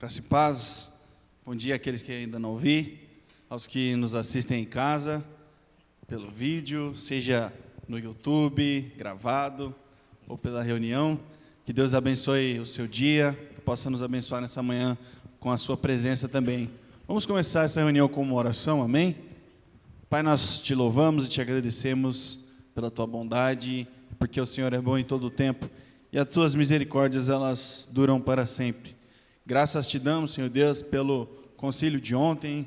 Graça e paz. Bom dia àqueles que ainda não vi, aos que nos assistem em casa, pelo vídeo, seja no YouTube, gravado, ou pela reunião. Que Deus abençoe o seu dia, que possa nos abençoar nessa manhã com a sua presença também. Vamos começar essa reunião com uma oração, amém? Pai, nós te louvamos e te agradecemos pela tua bondade, porque o Senhor é bom em todo o tempo, e as tuas misericórdias, elas duram para sempre. Graças te damos, Senhor Deus, pelo concílio de ontem,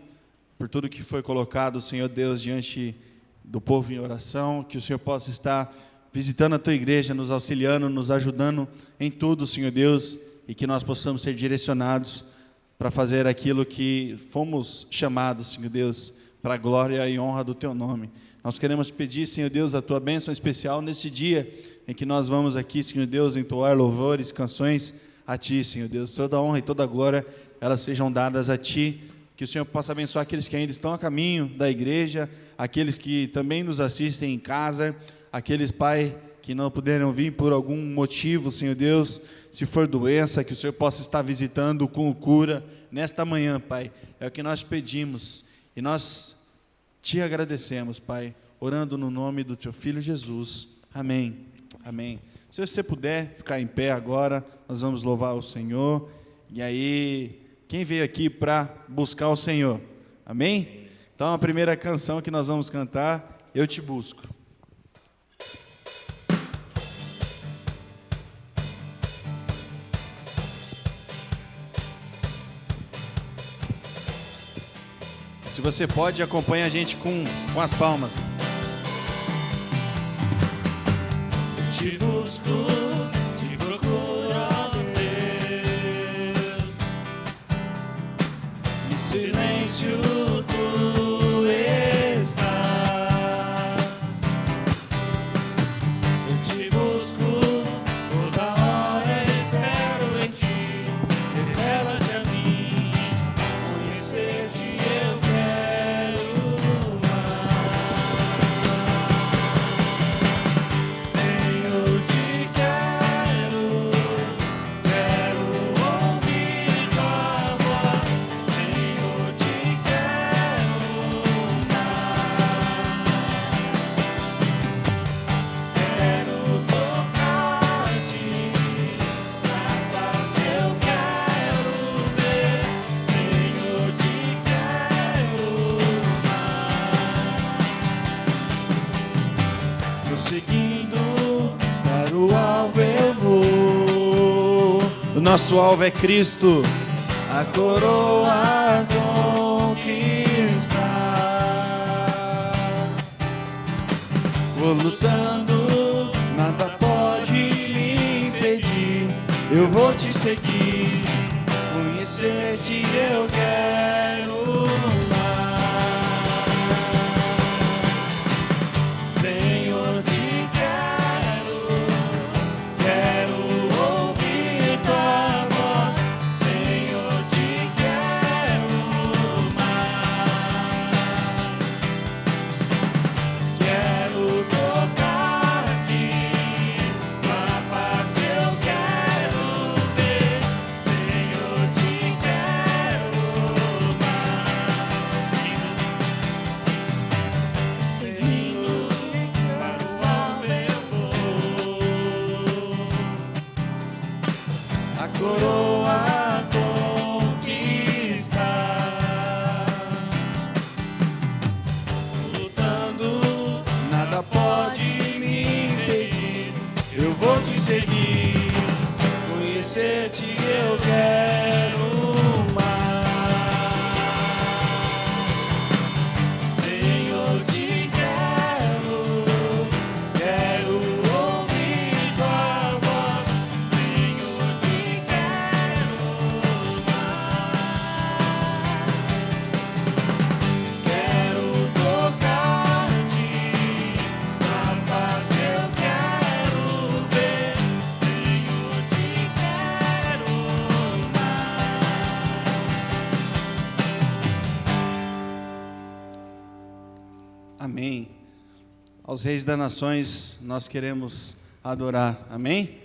por tudo que foi colocado, Senhor Deus, diante do povo em oração, que o Senhor possa estar visitando a tua igreja, nos auxiliando, nos ajudando em tudo, Senhor Deus, e que nós possamos ser direcionados para fazer aquilo que fomos chamados, Senhor Deus, para a glória e honra do teu nome. Nós queremos pedir, Senhor Deus, a tua bênção especial nesse dia em que nós vamos aqui, Senhor Deus, entoar louvores, canções a ti, Senhor Deus. Toda a honra e toda a glória, elas sejam dadas a ti. Que o Senhor possa abençoar aqueles que ainda estão a caminho da igreja, aqueles que também nos assistem em casa, aqueles, Pai, que não puderam vir por algum motivo, Senhor Deus, se for doença, que o Senhor possa estar visitando com cura nesta manhã, Pai. É o que nós pedimos e nós te agradecemos, Pai, orando no nome do teu Filho Jesus. Amém. Amém. Se você puder ficar em pé agora, nós vamos louvar o Senhor. E aí, quem veio aqui para buscar o Senhor? Amém? Então, a primeira canção que nós vamos cantar, Eu Te Busco. Se você pode, acompanhe a gente com as palmas. Te busco, te procuro, ó Deus. No silêncio tu estás. Eu te busco, toda hora espero em ti. Revela-te a mim, conhecer-te eu quero mais. Senhor, te quero ouvir tua voz. Senhor, te quero mais. Quero tocar-te, na paz eu quero ver. Senhor, te quero mais. Prosseguindo para o alvo eu vou. O nosso alvo é Cristo, a coroa conquistar. Vou lutando, nada pode me impedir. Eu vou te seguir, conhecer-te eu quero mais. Senhor, te quero ouvir tua voz. Senhor, te quero mais. Quero tocar-te, tua paz eu quero ver. Senhor, te quero mais. Seguindo para o alvo eu vou. A coroa conquistar. Lutando, nada pode me impedir. Eu vou te seguir, conhecer-te eu quero mais. Senhor, te quero ouvir tua voz. Senhor, te quero mais. Quero tocar-te, tua paz eu quero ver. Senhor, te quero mais. Amém. Aos reis das nações nós queremos adorar. Amém?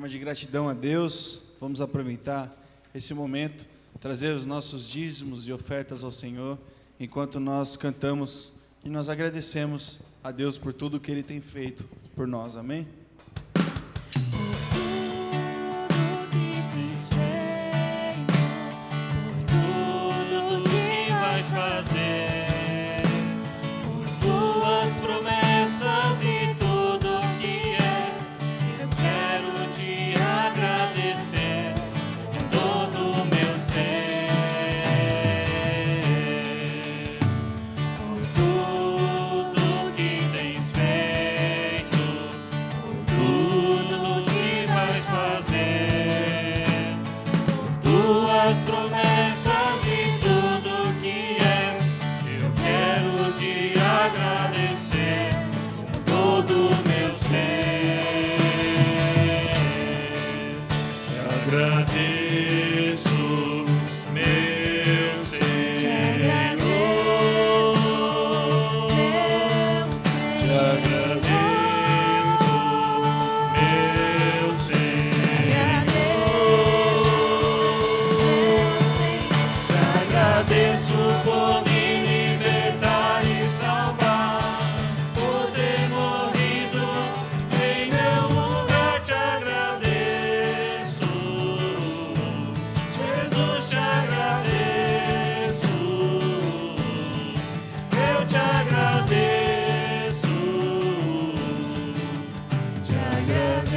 forma de gratidão a Deus, vamos aproveitar esse momento, trazer os nossos dízimos e ofertas ao Senhor, enquanto nós cantamos e nós agradecemos a Deus por tudo que Ele tem feito por nós, amém? Tudo que vais fazer, por tuas promessas e tudo que és, eu quero te agradecer com todo o meu ser. Por tudo que tens feito, por tudo que vais fazer, por tuas promessas e tudo que és, eu quero te agradecer com todo o meu ser. Te agradeço, meu Senhor. Te agradeço, meu Senhor. Te agradeço por me libertar e salvar, por ter morrido em meu lugar. Te agradeço, Jesus, te agradeço, eu te agradeço, te agradeço.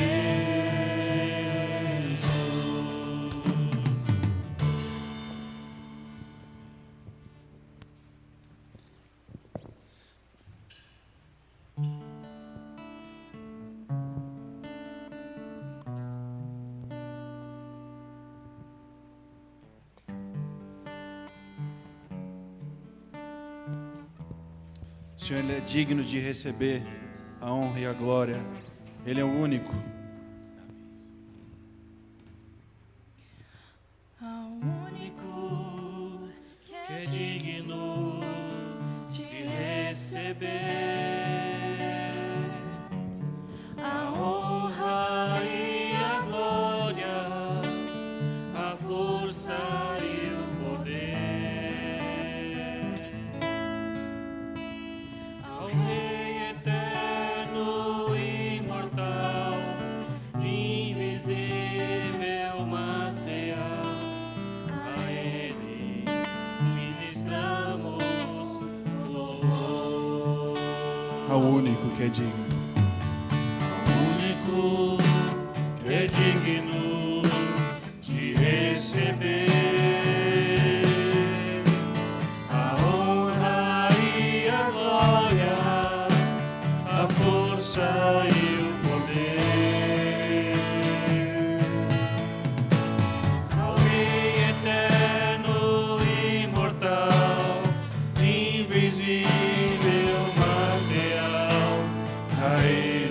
O Senhor Ele é digno de receber a honra e a glória, Ele é o único. Ao único que é digno de receber a honra e a glória, a força e o poder, ao Rei eterno e imortal, invisível, mas real, a Ele ministramos louvor. Ao único que é digno. O único que é digno de receber a honra e a glória, a força e o poder, ao Rei eterno e imortal, invisível, mas real, a Ele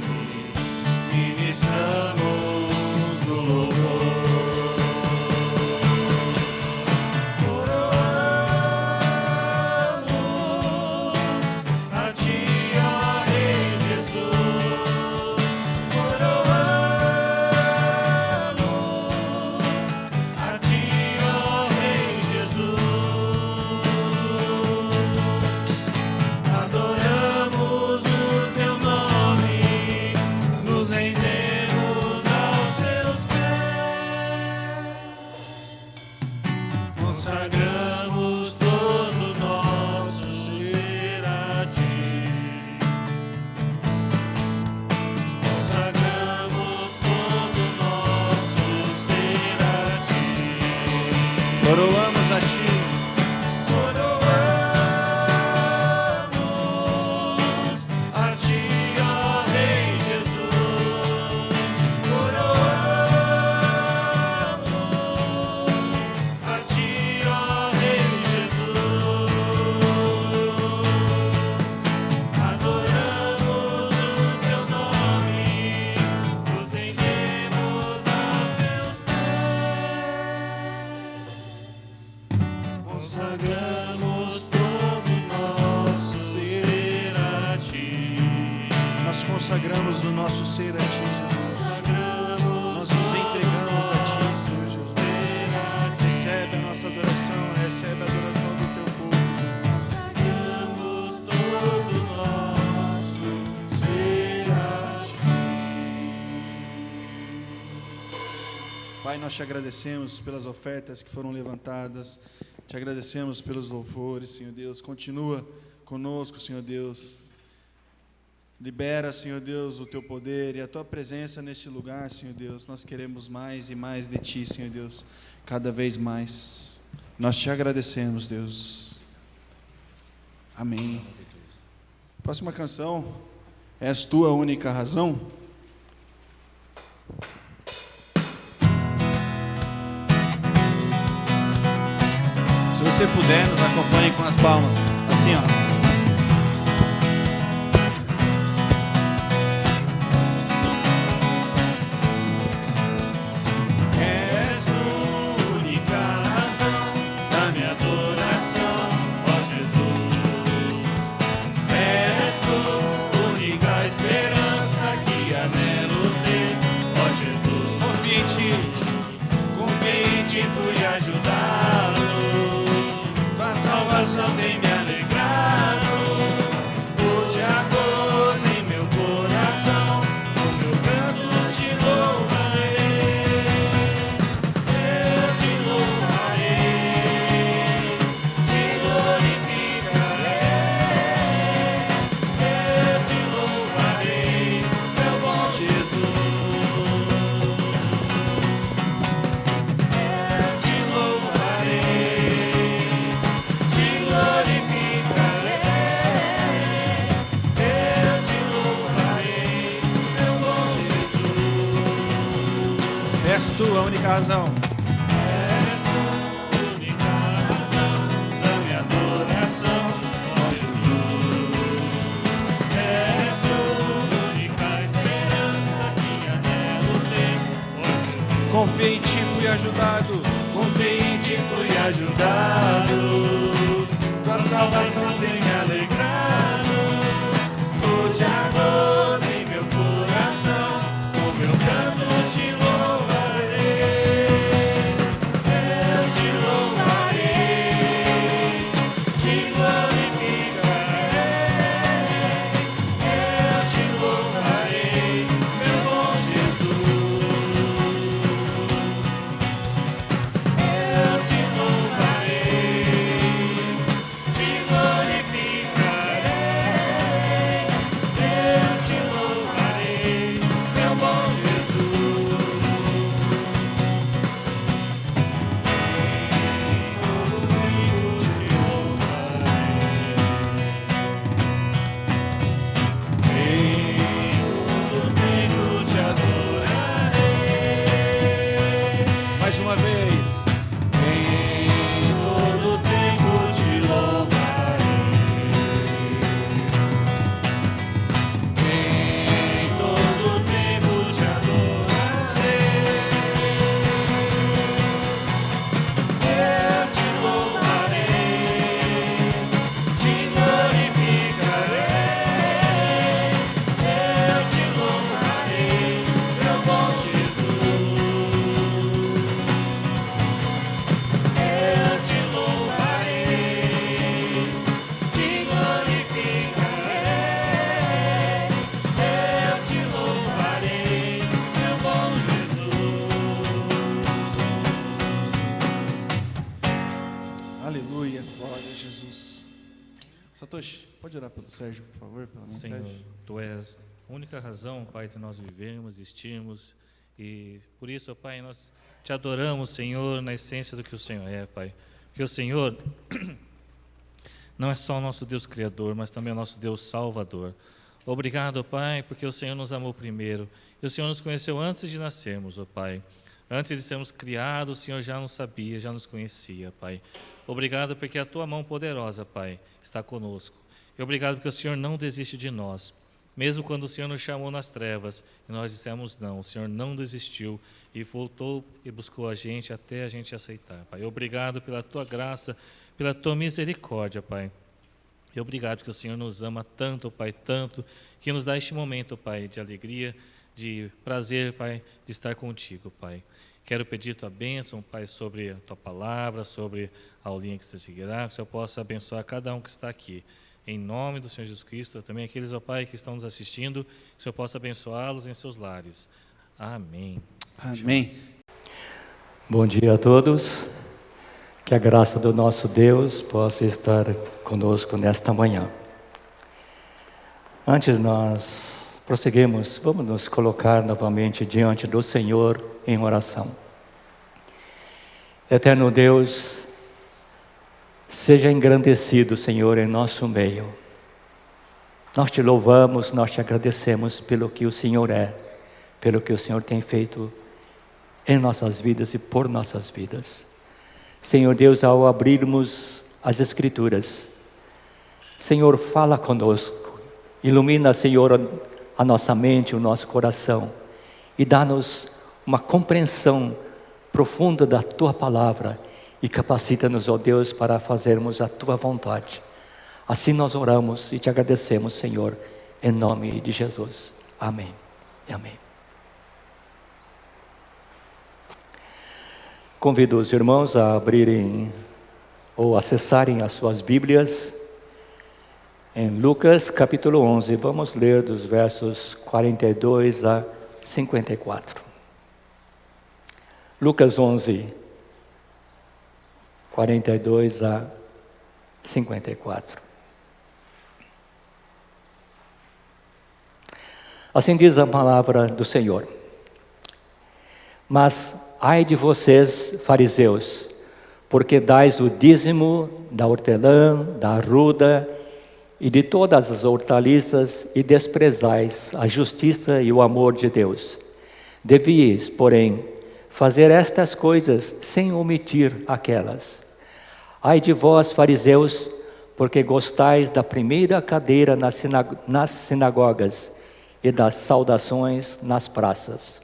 ministramos o louvor. Coroamos a Ti. Coroamos a Ti, ó Rei Jesus. Coroamos a Ti, ó Rei Jesus. Adoramos o Teu nome, nos rendemos aos Teus pés. Consagramos todo o nosso ser a Ti. Nós consagramos o nosso ser a Ti, Jesus. Consagramos Nós nos nós te agradecemos pelas ofertas que foram levantadas, te agradecemos pelos louvores, Senhor Deus. Continua conosco, Senhor Deus. Libera, Senhor Deus, o teu poder e a tua presença neste lugar, Senhor Deus. Nós queremos mais e mais de ti, Senhor Deus, cada vez mais. Nós te agradecemos, Deus. Amém. Próxima canção, És Tu a Única Razão. Se você puder, nos acompanhe com as palmas, assim, ó. Fui ajudá-lo, tua salvação tem me alegrado. Hoje há gozo em meu coração, o meu canto te louvarei. Eu te louvarei, te glorificarei. Eu te louvarei, meu bom Jesus. És Tu a única razão. És Tu a única razão da minha adoração, ó Jesus. És Tu a única esperança que anelo ter, ó Jesus. Confiei em Ti, fui ajudado. Confiei em Ti, fui ajudado. Tua salvação tem me alegrado. Hoje há gozo em meu coração, o meu canto te louvarei. Eu te louvarei, te glorificarei. Eu te louvarei, meu bom Jesus. Eu te louvarei, te glorificarei. Eu te louvarei, meu bom Jesus. Em todo tempo te adorarei. Mais uma vez. Em todo tempo te louvarei. Em todo tempo te adorarei. Eu te louvarei, te glorificarei. Eu te louvarei, meu bom Jesus. Eu te louvarei, te glorificarei. Eu te louvarei, meu bom Jesus. Aleluia, glória a Jesus. Satoshi, pode orar pelo Sérgio, por favor, pela Senhor, mensagem? Tu és a única razão, Pai, de nós vivermos, existirmos, e por isso, ó Pai, nós te adoramos, Senhor, na essência do que o Senhor é, Pai. Porque o Senhor não é só o nosso Deus Criador, mas também o nosso Deus Salvador. Obrigado, ó Pai, porque o Senhor nos amou primeiro, e o Senhor nos conheceu antes de nascermos, ó Pai. Antes de sermos criados, o Senhor já nos sabia, já nos conhecia, Pai. Obrigado porque a Tua mão poderosa, Pai, está conosco. E obrigado porque o Senhor não desiste de nós. Mesmo quando o Senhor nos chamou nas trevas e nós dissemos não, o Senhor não desistiu e voltou e buscou a gente até a gente aceitar, Pai. Obrigado pela Tua graça, pela Tua misericórdia, Pai. E obrigado que o Senhor nos ama tanto, Pai, tanto, que nos dá este momento, Pai, de alegria, de prazer, Pai, de estar contigo, Pai. Quero pedir Tua bênção, Pai, sobre a Tua palavra, sobre a aulinha que se seguirá, que o Senhor possa abençoar cada um que está aqui. Em nome do Senhor Jesus Cristo, também aqueles, ó Pai, que estão nos assistindo, que o Senhor possa abençoá-los em seus lares. Amém. Amém. Bom dia a todos. Que a graça do nosso Deus possa estar conosco nesta manhã. Antes de nós prosseguirmos, vamos nos colocar novamente diante do Senhor em oração. Eterno Deus, seja engrandecido, Senhor, em nosso meio. Nós te louvamos, nós te agradecemos pelo que o Senhor é, pelo que o Senhor tem feito em nossas vidas e por nossas vidas. Senhor Deus, ao abrirmos as Escrituras, Senhor, fala conosco, ilumina, Senhor, a nossa mente, o nosso coração e dá-nos uma compreensão profunda da Tua Palavra e capacita-nos, ó Deus, para fazermos a Tua vontade. Assim nós oramos e te agradecemos, Senhor, em nome de Jesus. Amém e amém. Convido os irmãos a abrirem ou acessarem as suas Bíblias em Lucas capítulo 11. Vamos ler dos versos 42 a 54. Lucas 11, 42 a 54. Assim diz a palavra do Senhor. Mas ai de vocês, fariseus, porque dais o dízimo da hortelã, da arruda e de todas as hortaliças e desprezais a justiça e o amor de Deus. Devíeis, porém, fazer estas coisas sem omitir aquelas. Ai de vós, fariseus, porque gostais da primeira cadeira nas sinagogas e das saudações nas praças.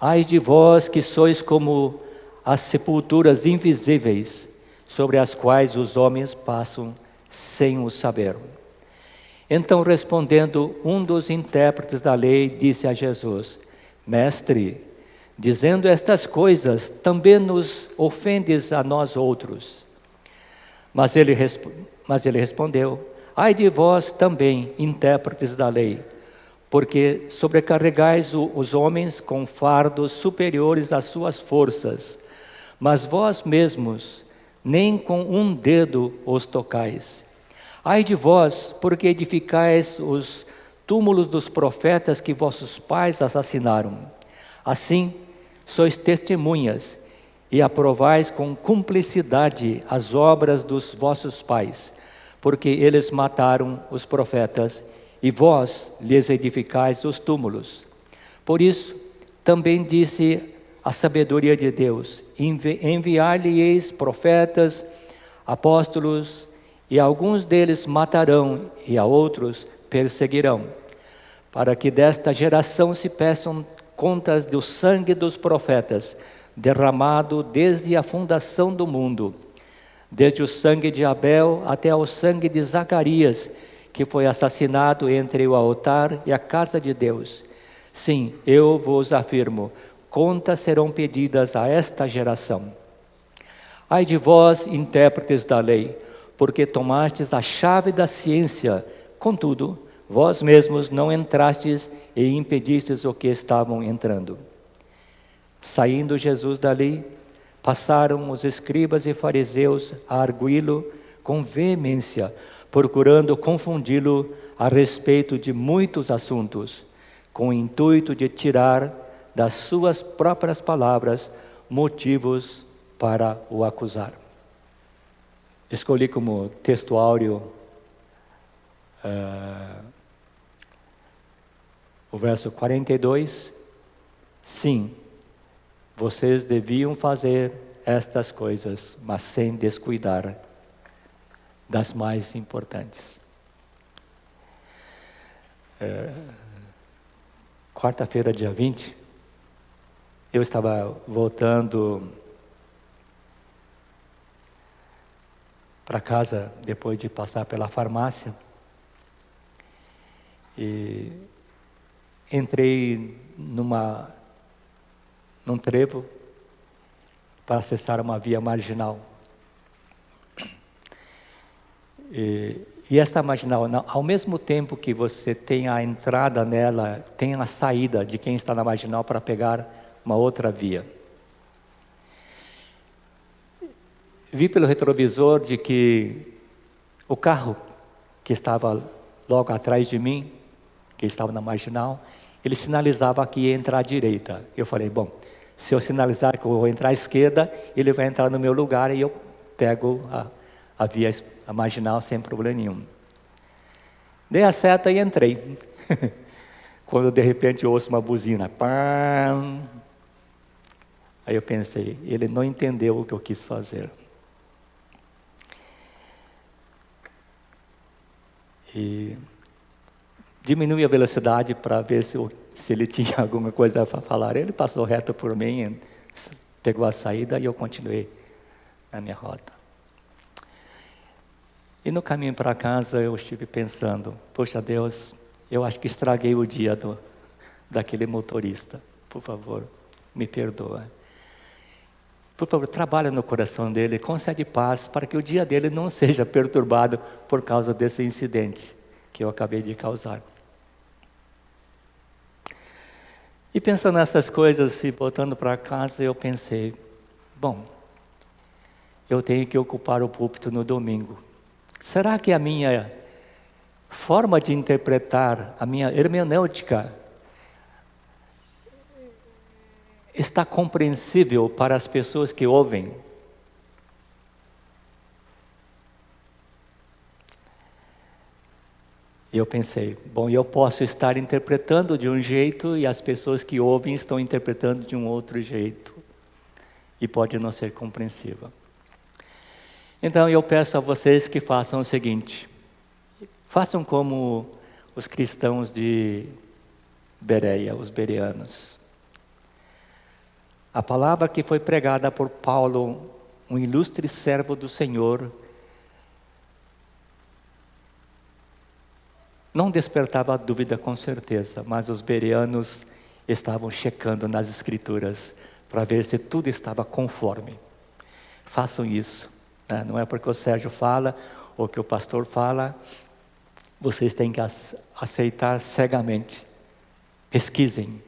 Ai de vós que sois como as sepulturas invisíveis, sobre as quais os homens passam sem o saber. Então, respondendo, um dos intérpretes da lei disse a Jesus: Mestre, dizendo estas coisas, também nos ofendes a nós outros. Mas ele respondeu: ai de vós também, intérpretes da lei, porque sobrecarregais os homens com fardos superiores às suas forças, mas vós mesmos nem com um dedo os tocais. Ai de vós, porque edificais os túmulos dos profetas que vossos pais assassinaram. Assim, sois testemunhas e aprovais com cumplicidade as obras dos vossos pais, porque eles mataram os profetas e vós lhes edificais os túmulos. Por isso, também disse a sabedoria de Deus: enviar-lhe-eis profetas, apóstolos, e alguns deles matarão, e a outros perseguirão, para que desta geração se peçam contas do sangue dos profetas, derramado desde a fundação do mundo, desde o sangue de Abel até o sangue de Zacarias, que foi assassinado entre o altar e a casa de Deus. Sim, eu vos afirmo, contas serão pedidas a esta geração. Ai de vós, intérpretes da lei, porque tomastes a chave da ciência, contudo, vós mesmos não entrastes e impedistes o que estavam entrando. Saindo Jesus dali, passaram os escribas e fariseus a arguí-lo com veemência, procurando confundi-lo a respeito de muitos assuntos, com o intuito de tirar das suas próprias palavras motivos para o acusar. Escolhi como texto áureo o verso 42. Sim, vocês deviam fazer estas coisas, mas sem descuidar das mais importantes. Quarta-feira, dia 20, eu estava voltando para casa depois de passar pela farmácia e entrei num trevo para acessar uma via marginal. E essa marginal, ao mesmo tempo que você tem a entrada nela, tem a saída de quem está na marginal para pegar uma outra via. vi pelo retrovisor de que o carro que estava logo atrás de mim, que estava na marginal, ele sinalizava que ia entrar à direita. Eu falei, bom, se eu sinalizar que eu vou entrar à esquerda, ele vai entrar no meu lugar e eu pego a via, a marginal sem problema nenhum. Dei a seta e entrei. Quando de repente eu ouço uma buzina. Pam! Aí eu pensei, ele não entendeu o que eu quis fazer. E diminui a velocidade para ver se ele tinha alguma coisa para falar. Ele passou reto por mim, pegou a saída e eu continuei na minha rota. E no caminho para casa eu estive pensando, poxa Deus, eu acho que estraguei o dia daquele motorista. Por favor, me perdoa. Por favor, trabalha no coração dele, concede paz para que o dia dele não seja perturbado por causa desse incidente que eu acabei de causar. E pensando nessas coisas e voltando para casa, eu pensei, bom, eu tenho que ocupar o púlpito no domingo. Será que a minha forma de interpretar, a minha hermenêutica, está compreensível para as pessoas que ouvem? E eu pensei, bom, eu posso estar interpretando de um jeito e as pessoas que ouvem estão interpretando de um outro jeito. E pode não ser compreensiva. Então eu peço a vocês que façam o seguinte, façam como os cristãos de Bereia, os bereanos. A palavra que foi pregada por Paulo, um ilustre servo do Senhor, não despertava dúvida com certeza, mas os bereanos estavam checando nas escrituras para ver se tudo estava conforme. Façam isso, né? Não é porque o Sérgio fala ou que o pastor fala, vocês têm que aceitar cegamente. Pesquisem,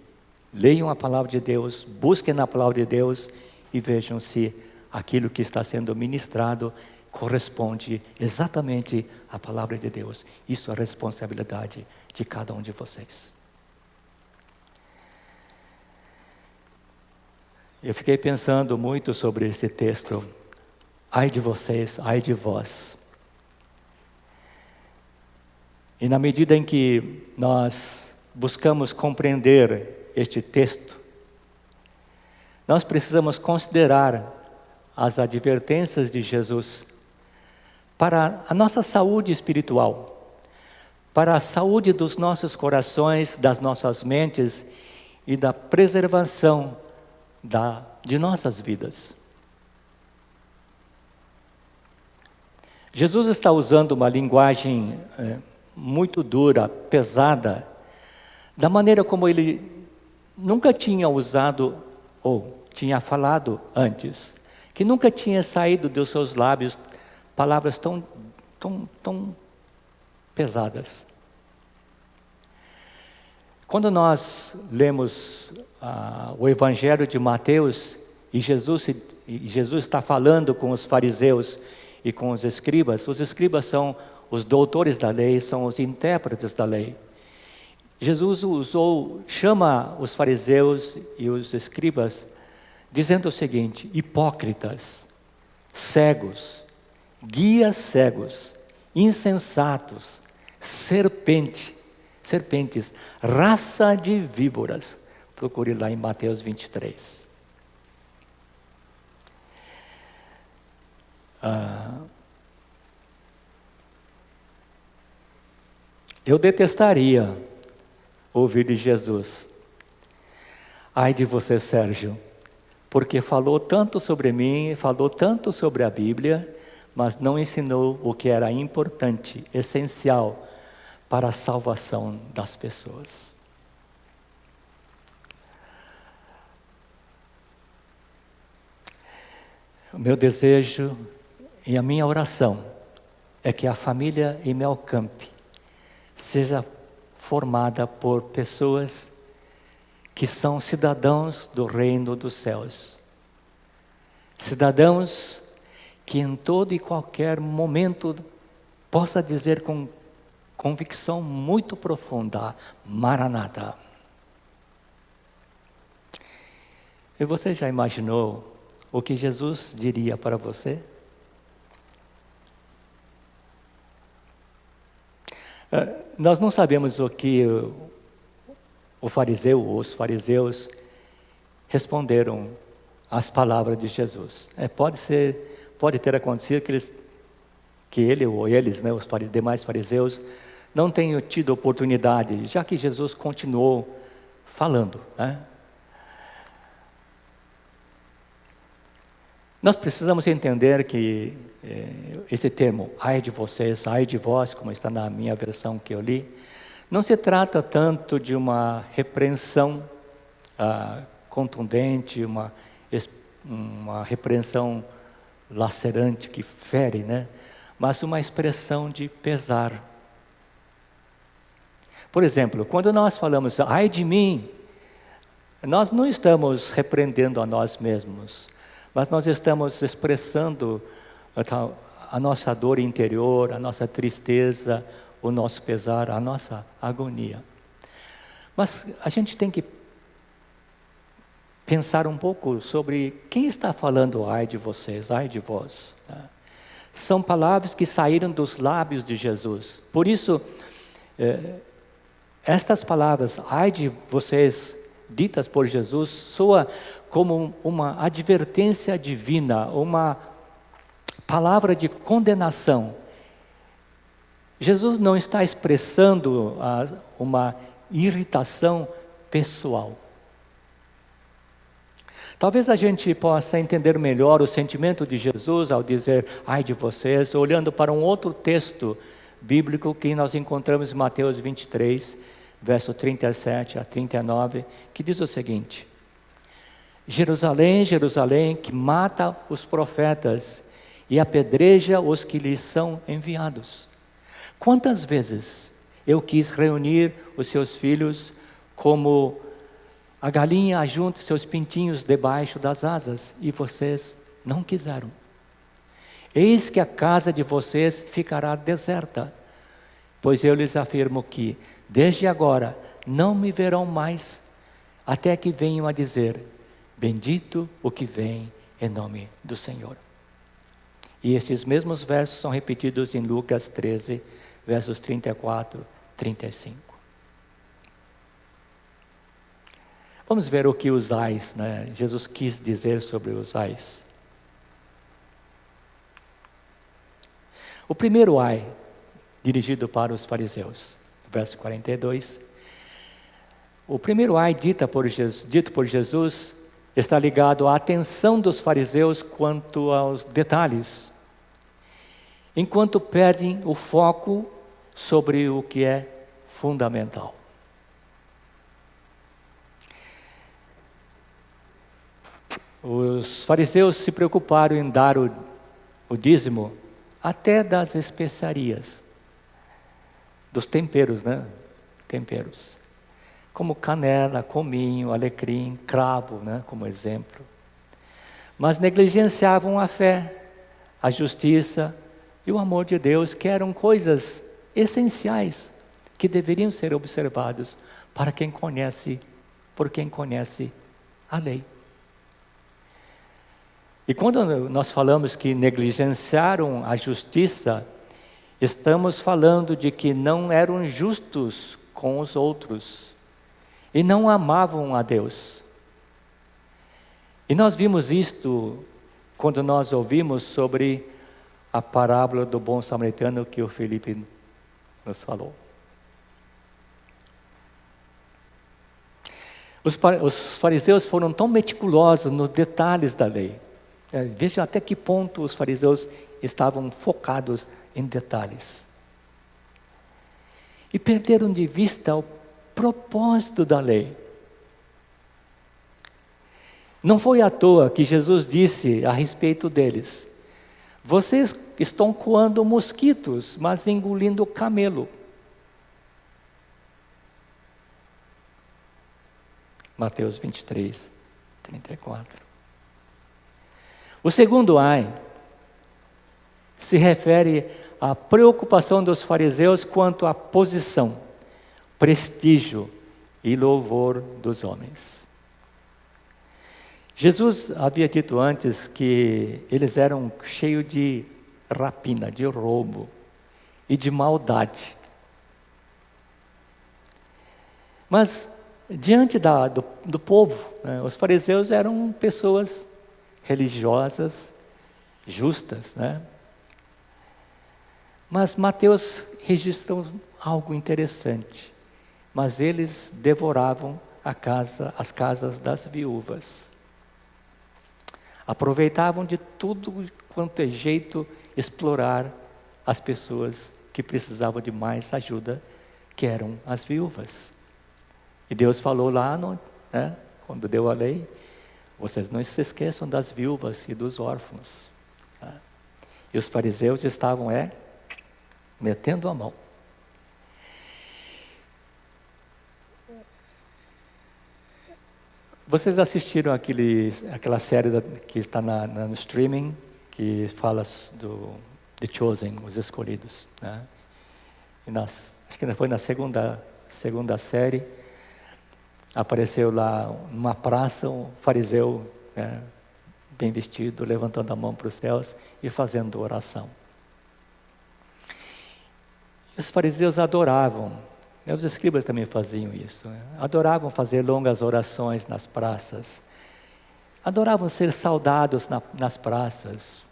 leiam a palavra de Deus, busquem na palavra de Deus e vejam se aquilo que está sendo ministrado corresponde exatamente à palavra de Deus. Isso é a responsabilidade de cada um de vocês. Eu fiquei pensando muito sobre esse texto. Ai de vocês, ai de vós. E na medida em que nós buscamos compreender este texto, nós precisamos considerar as advertências de Jesus para a nossa saúde espiritual, para a saúde dos nossos corações, das nossas mentes e da preservação de nossas vidas. Jesus está usando uma linguagem muito dura, pesada, da maneira como ele nunca tinha usado ou tinha falado antes, que nunca tinha saído dos seus lábios palavras tão pesadas. Quando nós lemos o Evangelho de Mateus e Jesus está falando com os fariseus e com os escribas são os doutores da lei, são os intérpretes da lei. Jesus chama os fariseus e os escribas dizendo o seguinte: hipócritas, cegos, guias cegos, insensatos, serpentes, raça de víboras. Procure lá em Mateus 23. Eu detestaria ouvir de Jesus: ai de você, Sérgio, porque falou tanto sobre mim, falou tanto sobre a Bíblia, mas não ensinou o que era importante, essencial para a salvação das pessoas. O meu desejo e a minha oração é que a família Imelcamp seja formada por pessoas que são cidadãos do reino dos céus. Cidadãos que em todo e qualquer momento possa dizer com convicção muito profunda: Maranata. E você já imaginou o que Jesus diria para você? Nós não sabemos o que os fariseus responderam às palavras de Jesus. Pode ter acontecido que ele ou eles, né, os demais fariseus, não tenham tido oportunidade, já que Jesus continuou falando, né? Nós precisamos entender que esse termo, ai de vocês, ai de vós, como está na minha versão que eu li, não se trata tanto de uma repreensão contundente, uma repreensão lacerante que fere, né? Mas uma expressão de pesar. Por exemplo, quando nós falamos, ai de mim, nós não estamos repreendendo a nós mesmos, mas nós estamos expressando a nossa dor interior, a nossa tristeza, o nosso pesar, a nossa agonia. Mas a gente tem que pensar um pouco sobre quem está falando ai de vocês, ai de vós. São palavras que saíram dos lábios de Jesus. Por isso, estas palavras, ai de vocês, ditas por Jesus, soa como uma advertência divina, uma palavra de condenação. Jesus não está expressando uma irritação pessoal. Talvez a gente possa entender melhor o sentimento de Jesus ao dizer, ai de vocês, olhando para um outro texto bíblico que nós encontramos em Mateus 23, verso 37 a 39, que diz o seguinte: Jerusalém, Jerusalém, que mata os profetas e apedreja os que lhes são enviados. Quantas vezes eu quis reunir os seus filhos como a galinha ajunta seus pintinhos debaixo das asas, e vocês não quiseram. Eis que a casa de vocês ficará deserta, pois eu lhes afirmo que, desde agora, não me verão mais, até que venham a dizer, bendito o que vem em nome do Senhor. E esses mesmos versos são repetidos em Lucas 13, versos 34, 35. Vamos ver o que os ais, né? Jesus quis dizer sobre os ais. O primeiro ai, dirigido para os fariseus, verso 42. O primeiro ai dito por Jesus está ligado à atenção dos fariseus quanto aos detalhes, enquanto perdem o foco sobre o que é fundamental. Os fariseus se preocuparam em dar o dízimo até das especiarias, dos temperos, né? Temperos. Como canela, cominho, alecrim, cravo, né? Como exemplo. Mas negligenciavam a fé, a justiça e o amor de Deus, que eram coisas essenciais que deveriam ser observados por quem conhece a lei. E quando nós falamos que negligenciaram a justiça, estamos falando de que não eram justos com os outros e não amavam a Deus. E nós vimos isto quando nós ouvimos sobre a parábola do bom samaritano que o Felipe nos falou. Os fariseus foram tão meticulosos nos detalhes da lei. Veja até que ponto os fariseus estavam focados em detalhes. E perderam de vista o propósito da lei. Não foi à toa que Jesus disse a respeito deles: vocês estão coando mosquitos, mas engolindo camelo. Mateus 23, 34. O segundo ai se refere à preocupação dos fariseus quanto à posição, prestígio e louvor dos homens. Jesus havia dito antes que eles eram cheios de rapina, de roubo e de maldade. Mas, diante do povo, né, os fariseus eram pessoas religiosas, justas, né? Mas Mateus registra algo interessante. Mas eles devoravam as casas das viúvas. Aproveitavam de tudo quanto é jeito explorar as pessoas que precisavam de mais ajuda, que eram as viúvas. E Deus falou lá, né, quando deu a lei, vocês não se esqueçam das viúvas e dos órfãos. Tá? E os fariseus estavam metendo a mão. Vocês assistiram aquela série que está no streaming, que fala do The Chosen, os escolhidos, né? E acho que foi na segunda série, apareceu lá numa praça um fariseu, né, bem vestido, levantando a mão para os céus e fazendo oração. E os fariseus adoravam. Os escribas também faziam isso, né? Adoravam fazer longas orações nas praças. Adoravam ser saudados nas praças.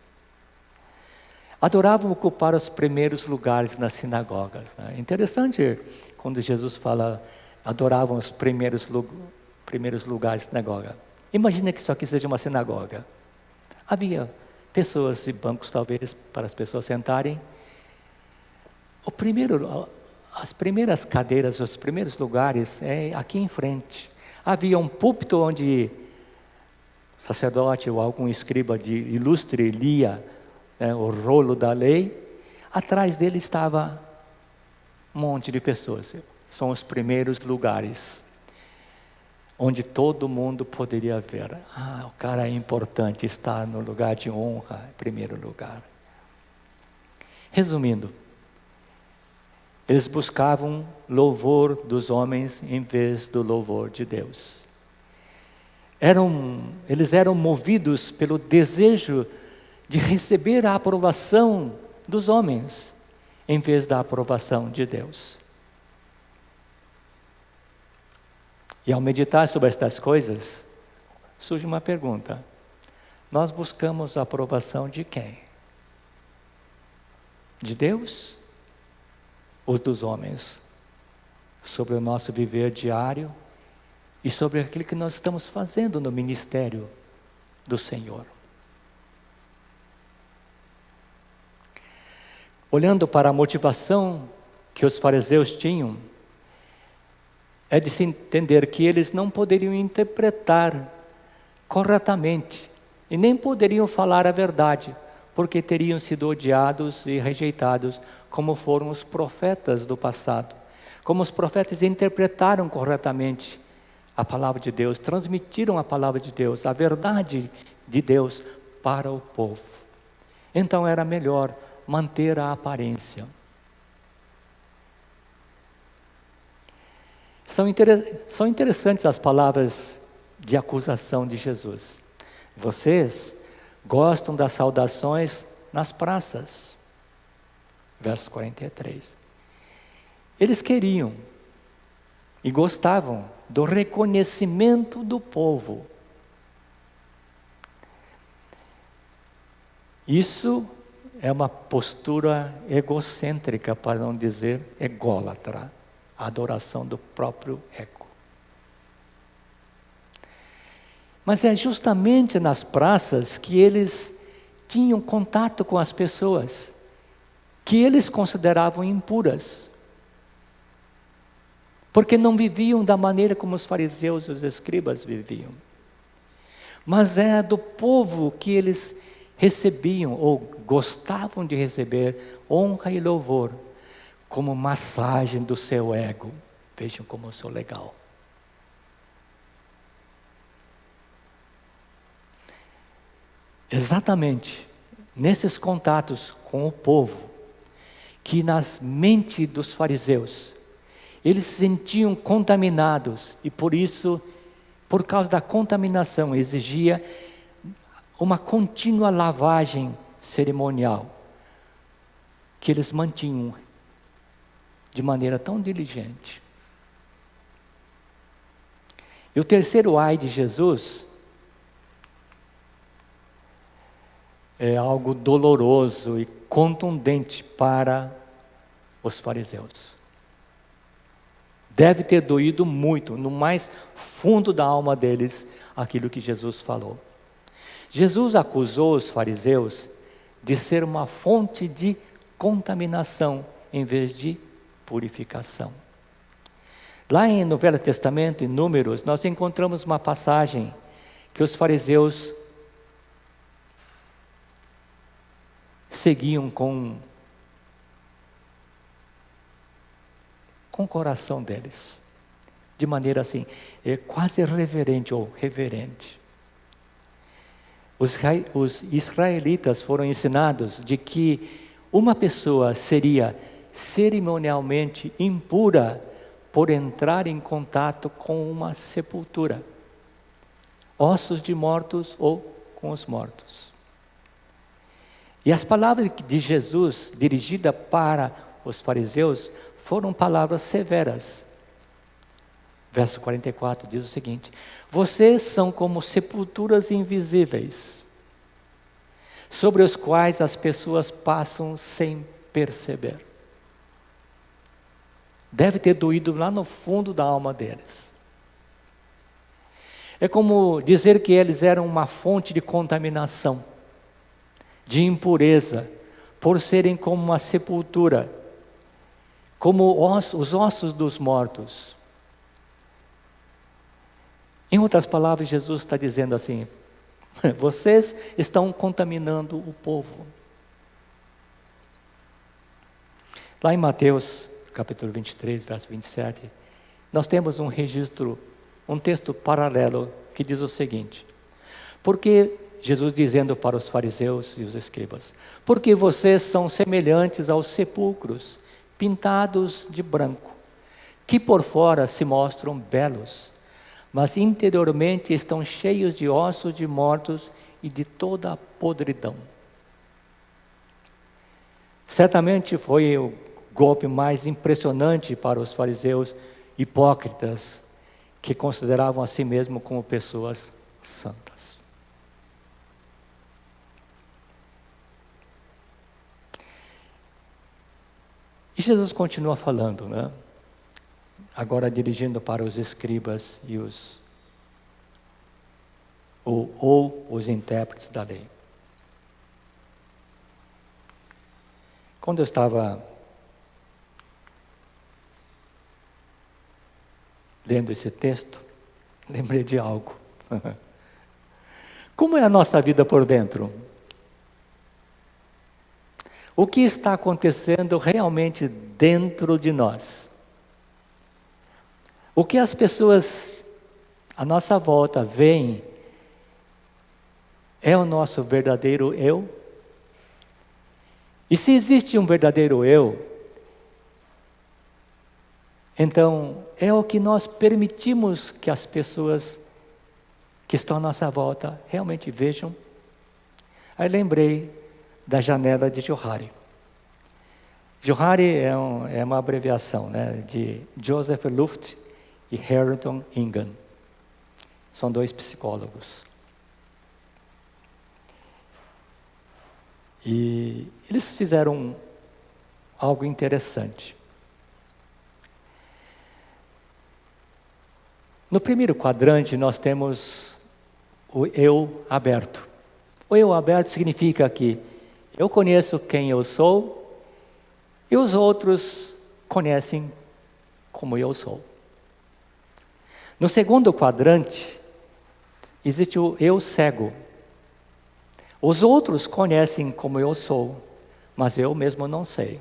Adoravam ocupar os primeiros lugares nas sinagogas, né? Interessante quando Jesus fala, adoravam os primeiros lugares na sinagoga. Imagina que isso aqui seja uma sinagoga. Havia pessoas e bancos, talvez, para as pessoas sentarem. As primeiras cadeiras, os primeiros lugares, aqui em frente. Havia um púlpito onde o sacerdote ou algum escriba de ilustre lia, né, o rolo da lei. Atrás dele estava um monte de pessoas. São os primeiros lugares onde todo mundo poderia ver. O cara é importante, está no lugar de honra, em primeiro lugar. Resumindo, eles buscavam louvor dos homens em vez do louvor de Deus. Eles eram movidos pelo desejo de receber a aprovação dos homens, em vez da aprovação de Deus. E ao meditar sobre estas coisas, surge uma pergunta: nós buscamos a aprovação de quem? De Deus? Ou dos homens, sobre o nosso viver diário e sobre aquilo que nós estamos fazendo no ministério do Senhor. Olhando para a motivação que os fariseus tinham, é de se entender que eles não poderiam interpretar corretamente e nem poderiam falar a verdade, porque teriam sido odiados e rejeitados, como foram os profetas do passado. Como os profetas interpretaram corretamente a palavra de Deus, transmitiram a palavra de Deus, a verdade de Deus para o povo. Então era melhor manter a aparência. São interessantes as palavras de acusação de Jesus. Vocês gostam das saudações nas praças. Verso 43. Eles queriam e gostavam do reconhecimento do povo. Isso é uma postura egocêntrica, para não dizer ególatra, a adoração do próprio ego. Mas é justamente nas praças que eles tinham contato com as pessoas que eles consideravam impuras, porque não viviam da maneira como os fariseus e os escribas viviam. Mas é do povo que eles recebiam ou gostavam de receber honra e louvor como massagem do seu ego. Vejam como eu sou legal. Exatamente nesses contatos com o povo, que nas mentes dos fariseus, eles se sentiam contaminados e por isso, por causa da contaminação, exigia uma contínua lavagem cerimonial, que eles mantinham de maneira tão diligente. E o terceiro ai de Jesus é algo doloroso e contundente para os fariseus. Deve ter doído muito, no mais fundo da alma deles, aquilo que Jesus falou. Jesus acusou os fariseus de ser uma fonte de contaminação em vez de purificação. Lá no Velho Testamento, em Números, nós encontramos uma passagem que os fariseus seguiam com o coração deles, de maneira assim, quase reverente ou reverente. Os israelitas foram ensinados de que uma pessoa seria cerimonialmente impura por entrar em contato com uma sepultura, ossos de mortos ou com os mortos. E as palavras de Jesus, dirigidas para os fariseus, foram palavras severas. Verso 44 diz o seguinte: vocês são como sepulturas invisíveis, sobre os quais as pessoas passam sem perceber. Deve ter doído lá no fundo da alma deles. É como dizer que eles eram uma fonte de contaminação, de impureza, por serem como uma sepultura, como os ossos dos mortos. Em outras palavras, Jesus está dizendo assim: vocês estão contaminando o povo. Lá em Mateus, capítulo 23, verso 27, nós temos um registro, um texto paralelo que diz o seguinte: porque Jesus dizendo para os fariseus e os escribas: porque vocês são semelhantes aos sepulcros pintados de branco, que por fora se mostram belos, mas interiormente estão cheios de ossos de mortos e de toda a podridão. Certamente foi o golpe mais impressionante para os fariseus hipócritas, que consideravam a si mesmos como pessoas santas. E Jesus continua falando, né? Agora dirigindo para os escribas e os intérpretes da lei. Quando eu estava lendo esse texto, lembrei de algo. Como é a nossa vida por dentro? O que está acontecendo realmente dentro de nós? O que as pessoas à nossa volta veem é o nosso verdadeiro eu? E se existe um verdadeiro eu, então é o que nós permitimos que as pessoas que estão à nossa volta realmente vejam? Aí lembrei da janela de Johari. Johari é uma abreviação, né, de Joseph Luft e Harrington Ingham. São dois psicólogos. E eles fizeram algo interessante. No primeiro quadrante nós temos o eu aberto. O eu aberto significa que eu conheço quem eu sou e os outros conhecem como eu sou. No segundo quadrante, existe o eu cego. Os outros conhecem como eu sou, mas eu mesmo não sei.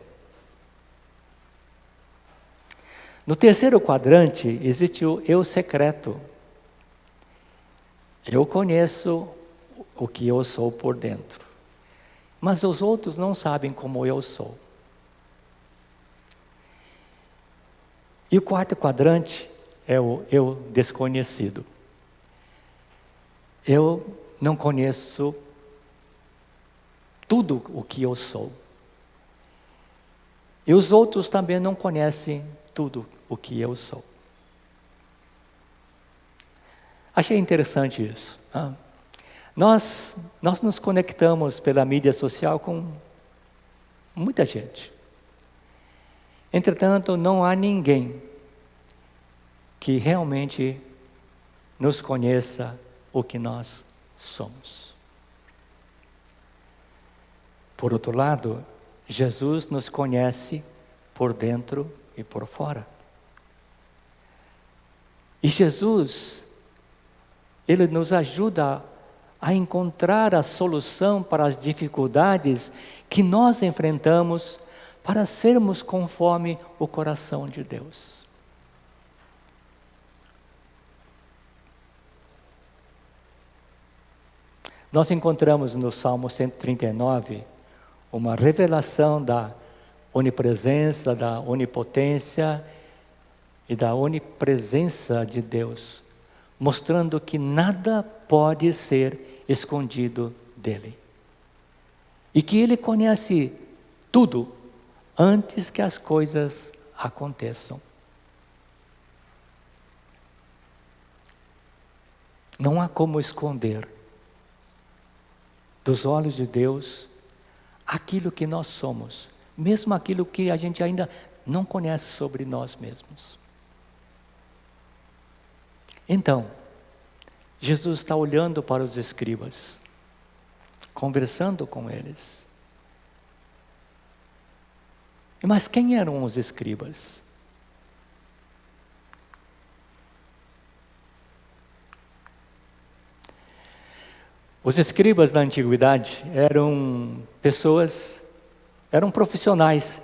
No terceiro quadrante, existe o eu secreto. Eu conheço o que eu sou por dentro. mas os outros não sabem como eu sou. E o quarto quadrante é o eu desconhecido. Eu não conheço tudo o que eu sou. E os outros também não conhecem tudo o que eu sou. Achei interessante isso. Nós nos conectamos pela mídia social com muita gente. Entretanto, não há ninguém que realmente nos conheça o que nós somos. Por outro lado, Jesus nos conhece por dentro e por fora. E Jesus, Ele nos ajuda a encontrar a solução para as dificuldades que nós enfrentamos para sermos conforme o coração de Deus. Nós encontramos no Salmo 139 uma revelação da onipresença, da onipotência e da onipresença de Deus, mostrando que nada pode ser escondido dele. E que ele conhece tudo antes que as coisas aconteçam. Não há como esconder dos olhos de Deus aquilo que nós somos, mesmo aquilo que a gente ainda não conhece sobre nós mesmos. Então, Jesus está olhando para os escribas, conversando com eles. Mas quem eram os escribas? Os escribas da antiguidade eram profissionais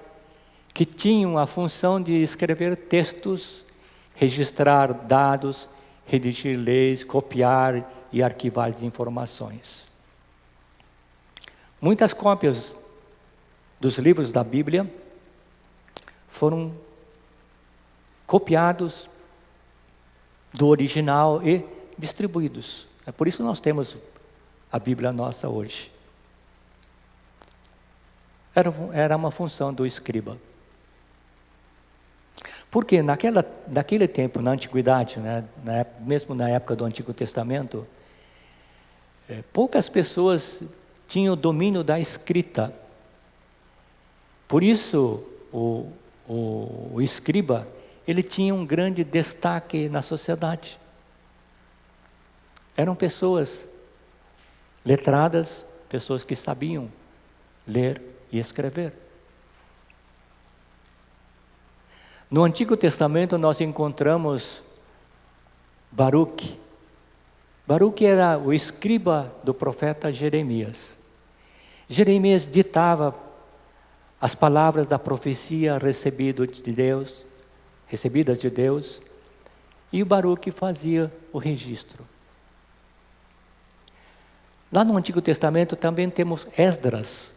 que tinham a função de escrever textos, registrar dados, redigir leis, copiar e arquivar as informações. Muitas cópias dos livros da Bíblia foram copiados do original e distribuídos. É por isso que nós temos a Bíblia nossa hoje. Era uma função do escriba. Porque naquele tempo, na antiguidade, né, mesmo na época do Antigo Testamento, poucas pessoas tinham o domínio da escrita. Por isso, o escriba, ele tinha um grande destaque na sociedade. Eram pessoas letradas, pessoas que sabiam ler e escrever. No Antigo Testamento nós encontramos Baruque. Baruque era o escriba do profeta Jeremias. Jeremias ditava as palavras da profecia recebidas de Deus, e o Baruque fazia o registro. Lá no Antigo Testamento também temos Esdras.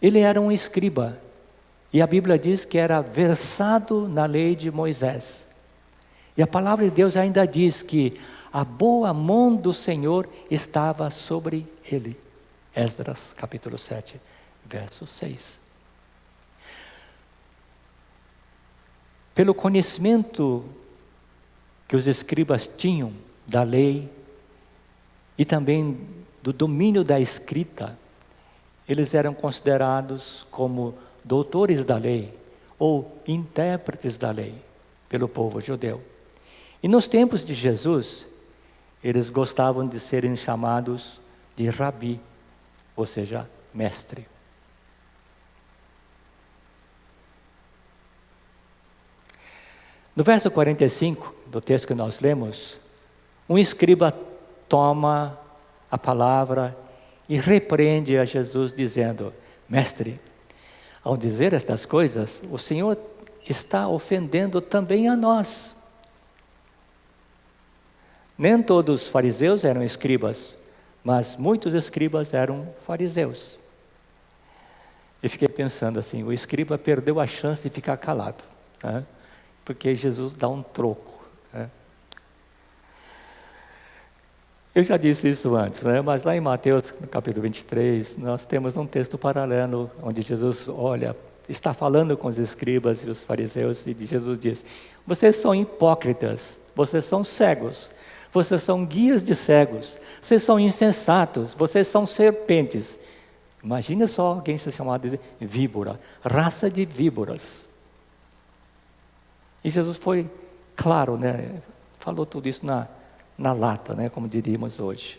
Ele era um escriba, e a Bíblia diz que era versado na lei de Moisés. E a palavra de Deus ainda diz que a boa mão do Senhor estava sobre ele. Esdras, capítulo 7, verso 6. Pelo conhecimento que os escribas tinham da lei e também do domínio da escrita, eles eram considerados como doutores da lei ou intérpretes da lei pelo povo judeu. E nos tempos de Jesus, eles gostavam de serem chamados de rabi, ou seja, mestre. No verso 45 do texto que nós lemos, um escriba toma a palavra e repreende a Jesus dizendo: Mestre, ao dizer estas coisas, o Senhor está ofendendo também a nós. Nem todos os fariseus eram escribas, mas muitos escribas eram fariseus. Eu fiquei pensando assim, o escriba perdeu a chance de ficar calado, né? Porque Jesus dá um troco, né? Eu já disse isso antes, né? Mas lá em Mateus, no capítulo 23, nós temos um texto paralelo, onde Jesus está falando com os escribas e os fariseus, e Jesus diz: vocês são hipócritas, vocês são cegos, vocês são guias de cegos, vocês são insensatos, vocês são serpentes. Imagina só alguém se chamar de víbora, raça de víboras. E Jesus foi claro, né? Falou tudo isso na lata, né? Como diríamos hoje.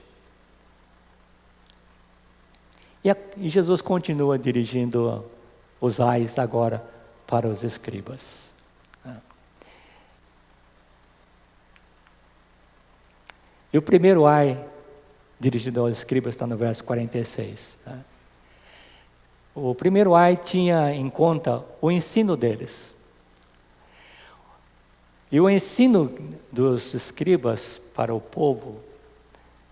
E Jesus continua dirigindo os ais agora para os escribas. E o primeiro ai dirigido aos escribas está no verso 46. Né? O primeiro ai tinha em conta o ensino deles. E o ensino dos escribas para o povo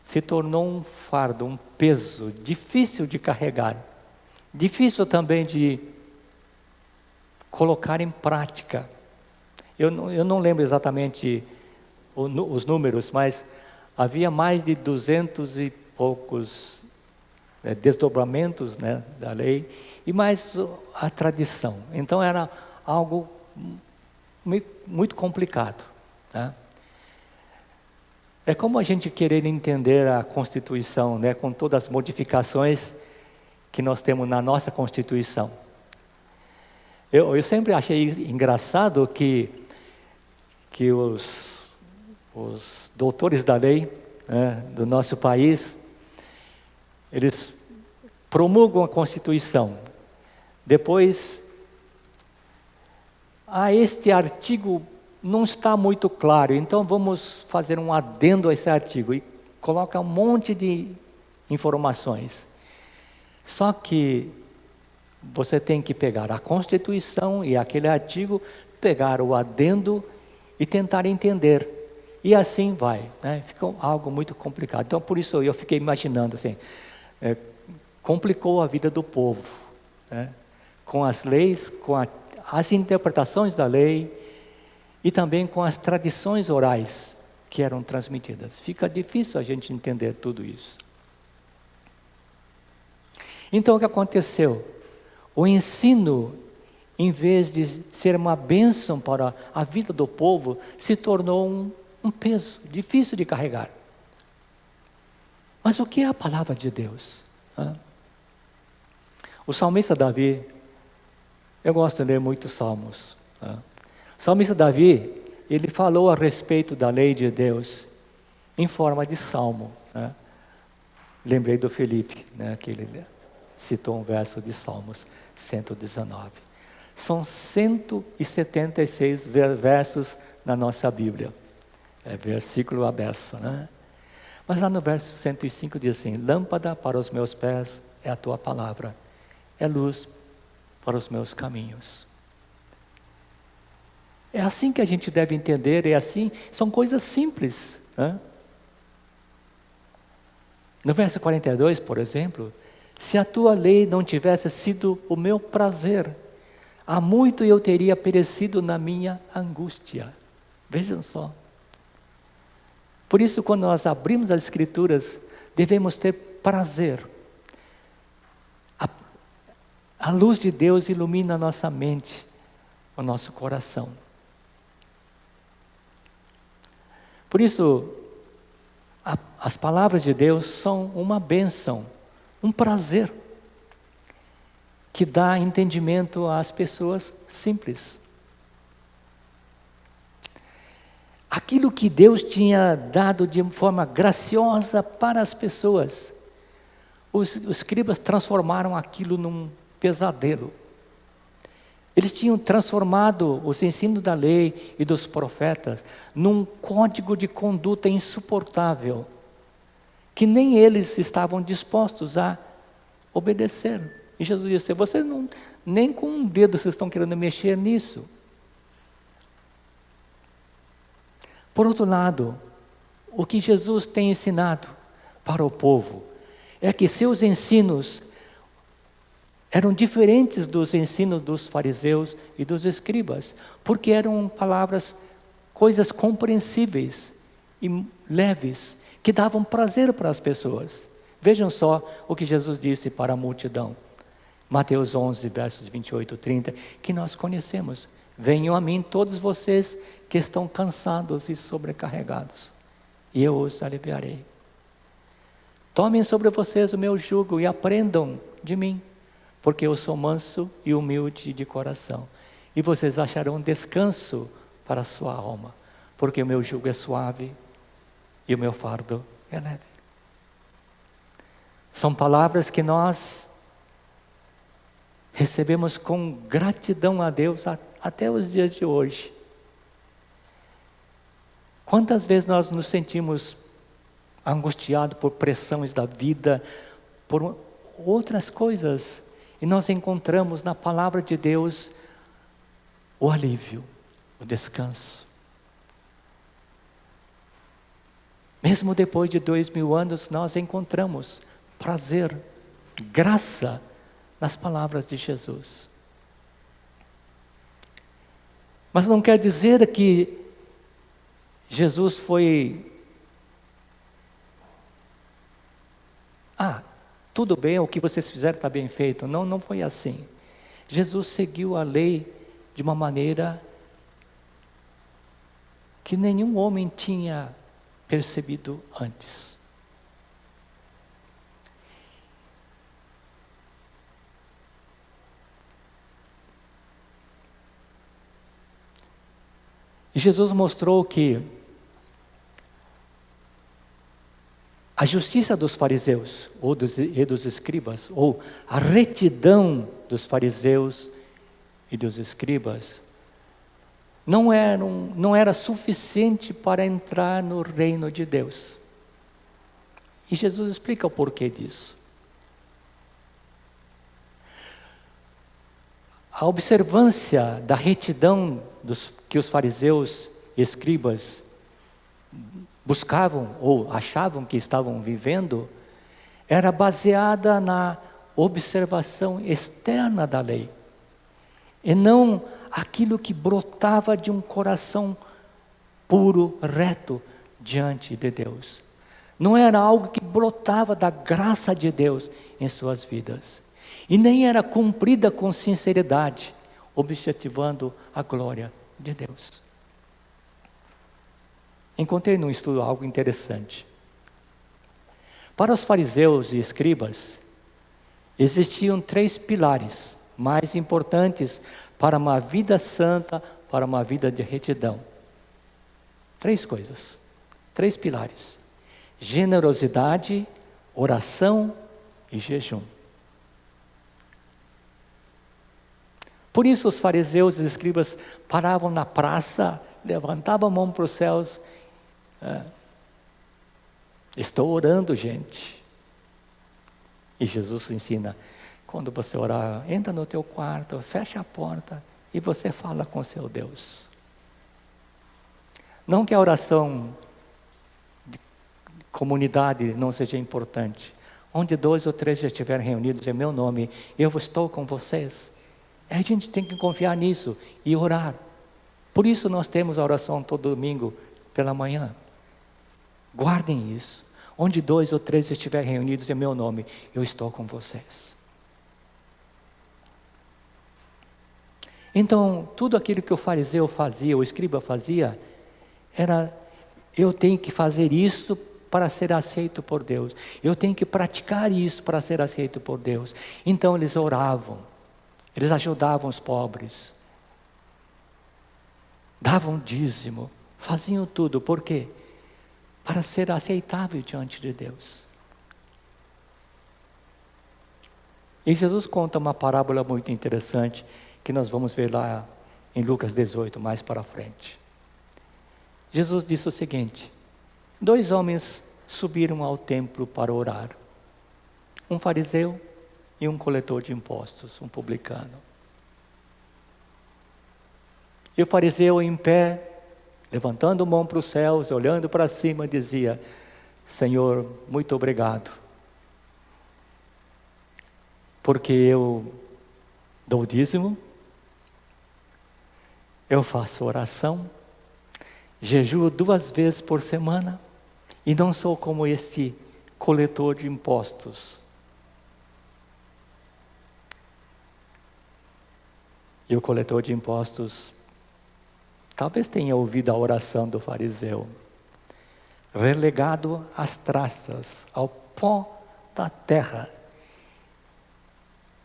se tornou um fardo, um peso difícil de carregar, difícil também de colocar em prática. Eu não lembro exatamente os números, mas havia mais de 200 e poucos desdobramentos, né, da lei, e mais a tradição. Então era algo muito complicado, né? É como a gente querer entender a Constituição, né, com todas as modificações que nós temos na nossa Constituição. Eu sempre achei engraçado que os doutores da lei, né, do nosso país, eles promulgam a Constituição. Depois, este artigo não está muito claro, então vamos fazer um adendo a esse artigo. E coloca um monte de informações. Só que você tem que pegar a Constituição e aquele artigo, pegar o adendo e tentar entender. E assim vai, né? Fica algo muito complicado. Então, por isso eu fiquei imaginando assim, complicou a vida do povo, né? Com as leis, com as interpretações da lei e também com as tradições orais que eram transmitidas. Fica difícil a gente entender tudo isso. Então, o que aconteceu? O ensino, em vez de ser uma bênção para a vida do povo, se tornou um peso difícil de carregar. Mas o que é a palavra de Deus? O salmista Davi, eu gosto de ler muitos salmos. O salmista Davi, ele falou a respeito da lei de Deus em forma de salmo. Lembrei do Felipe, que ele citou um verso de Salmos 119. São 176 versos na nossa Bíblia. É versículo aberto, né? Mas lá no verso 105 diz assim: lâmpada para os meus pés é a tua palavra, é luz para os meus caminhos. É assim que a gente deve entender, é assim, são coisas simples, né? No verso 42, por exemplo, se a tua lei não tivesse sido o meu prazer, há muito eu teria perecido na minha angústia. Vejam só. Por isso, quando nós abrimos as Escrituras, devemos ter prazer. A luz de Deus ilumina a nossa mente, o nosso coração. Por isso, as palavras de Deus são uma bênção, um prazer, que dá entendimento às pessoas simples. Aquilo que Deus tinha dado de forma graciosa para as pessoas, os escribas transformaram aquilo num pesadelo. Eles tinham transformado os ensinos da lei e dos profetas num código de conduta insuportável, que nem eles estavam dispostos a obedecer. E Jesus disse: vocês não, nem com um dedo vocês estão querendo mexer nisso. Por outro lado, o que Jesus tem ensinado para o povo é que seus ensinos eram diferentes dos ensinos dos fariseus e dos escribas, porque eram palavras, coisas compreensíveis e leves, que davam prazer para as pessoas. Vejam só o que Jesus disse para a multidão. Mateus 11, versos 28 e 30, que nós conhecemos. Venham a mim todos vocês que estão cansados e sobrecarregados, e eu os aliviarei. Tomem sobre vocês o meu jugo e aprendam de mim, porque eu sou manso e humilde de coração, e vocês acharão descanso para a sua alma, porque o meu jugo é suave e o meu fardo é leve. São palavras que nós recebemos com gratidão a Deus até os dias de hoje. Quantas vezes nós nos sentimos angustiados por pressões da vida, por outras coisas, e nós encontramos na palavra de Deus o alívio, o descanso. Mesmo depois de 2000 anos, nós encontramos prazer, graça nas palavras de Jesus. Mas não quer dizer que Jesus foi... tudo bem, o que vocês fizeram está bem feito. Não, não foi assim. Jesus seguiu a lei de uma maneira que nenhum homem tinha percebido antes. E Jesus mostrou que a justiça dos fariseus e dos escribas, ou a retidão dos fariseus e dos escribas, não era suficiente para entrar no reino de Deus. E Jesus explica o porquê disso. A observância da retidão que os fariseus e escribas buscavam ou achavam que estavam vivendo, era baseada na observação externa da lei, e não aquilo que brotava de um coração puro, reto, diante de Deus. Não era algo que brotava da graça de Deus em suas vidas, e nem era cumprida com sinceridade, objetivando a glória de Deus. Encontrei num estudo algo interessante. Para os fariseus e escribas, existiam 3 pilares mais importantes para uma vida santa, para uma vida de retidão. 3 coisas, 3 pilares: generosidade, oração e jejum. Por isso os fariseus e escribas paravam na praça, levantavam a mão para os céus. Estou orando, gente. E Jesus ensina: quando você orar, entra no teu quarto, fecha a porta e você fala com seu Deus. Não que a oração de comunidade não seja importante. Onde 2 ou 3 já estiverem reunidos em meu nome, eu estou com vocês. A gente tem que confiar nisso e orar. Por isso nós temos a oração todo domingo pela manhã. Guardem isso. Onde 2 ou 3 estiverem reunidos em meu nome, eu estou com vocês. Então, tudo aquilo que o fariseu fazia, o escriba fazia, era: eu tenho que fazer isso para ser aceito por Deus. Eu tenho que praticar isso para ser aceito por Deus. Então eles oravam, eles ajudavam os pobres, davam dízimo, faziam tudo. Por quê? Para ser aceitável diante de Deus. E Jesus conta uma parábola muito interessante, que nós vamos ver lá em Lucas 18, mais para frente. Jesus disse o seguinte: 2 homens subiram ao templo para orar. Um fariseu e um coletor de impostos, um publicano. E o fariseu em pé, levantando a mão para os céus, olhando para cima, dizia: Senhor, muito obrigado, porque eu dou o dízimo, eu faço oração, jejuo 2 vezes por semana, e não sou como este coletor de impostos. E o coletor de impostos talvez tenha ouvido a oração do fariseu, relegado às traças, ao pó da terra.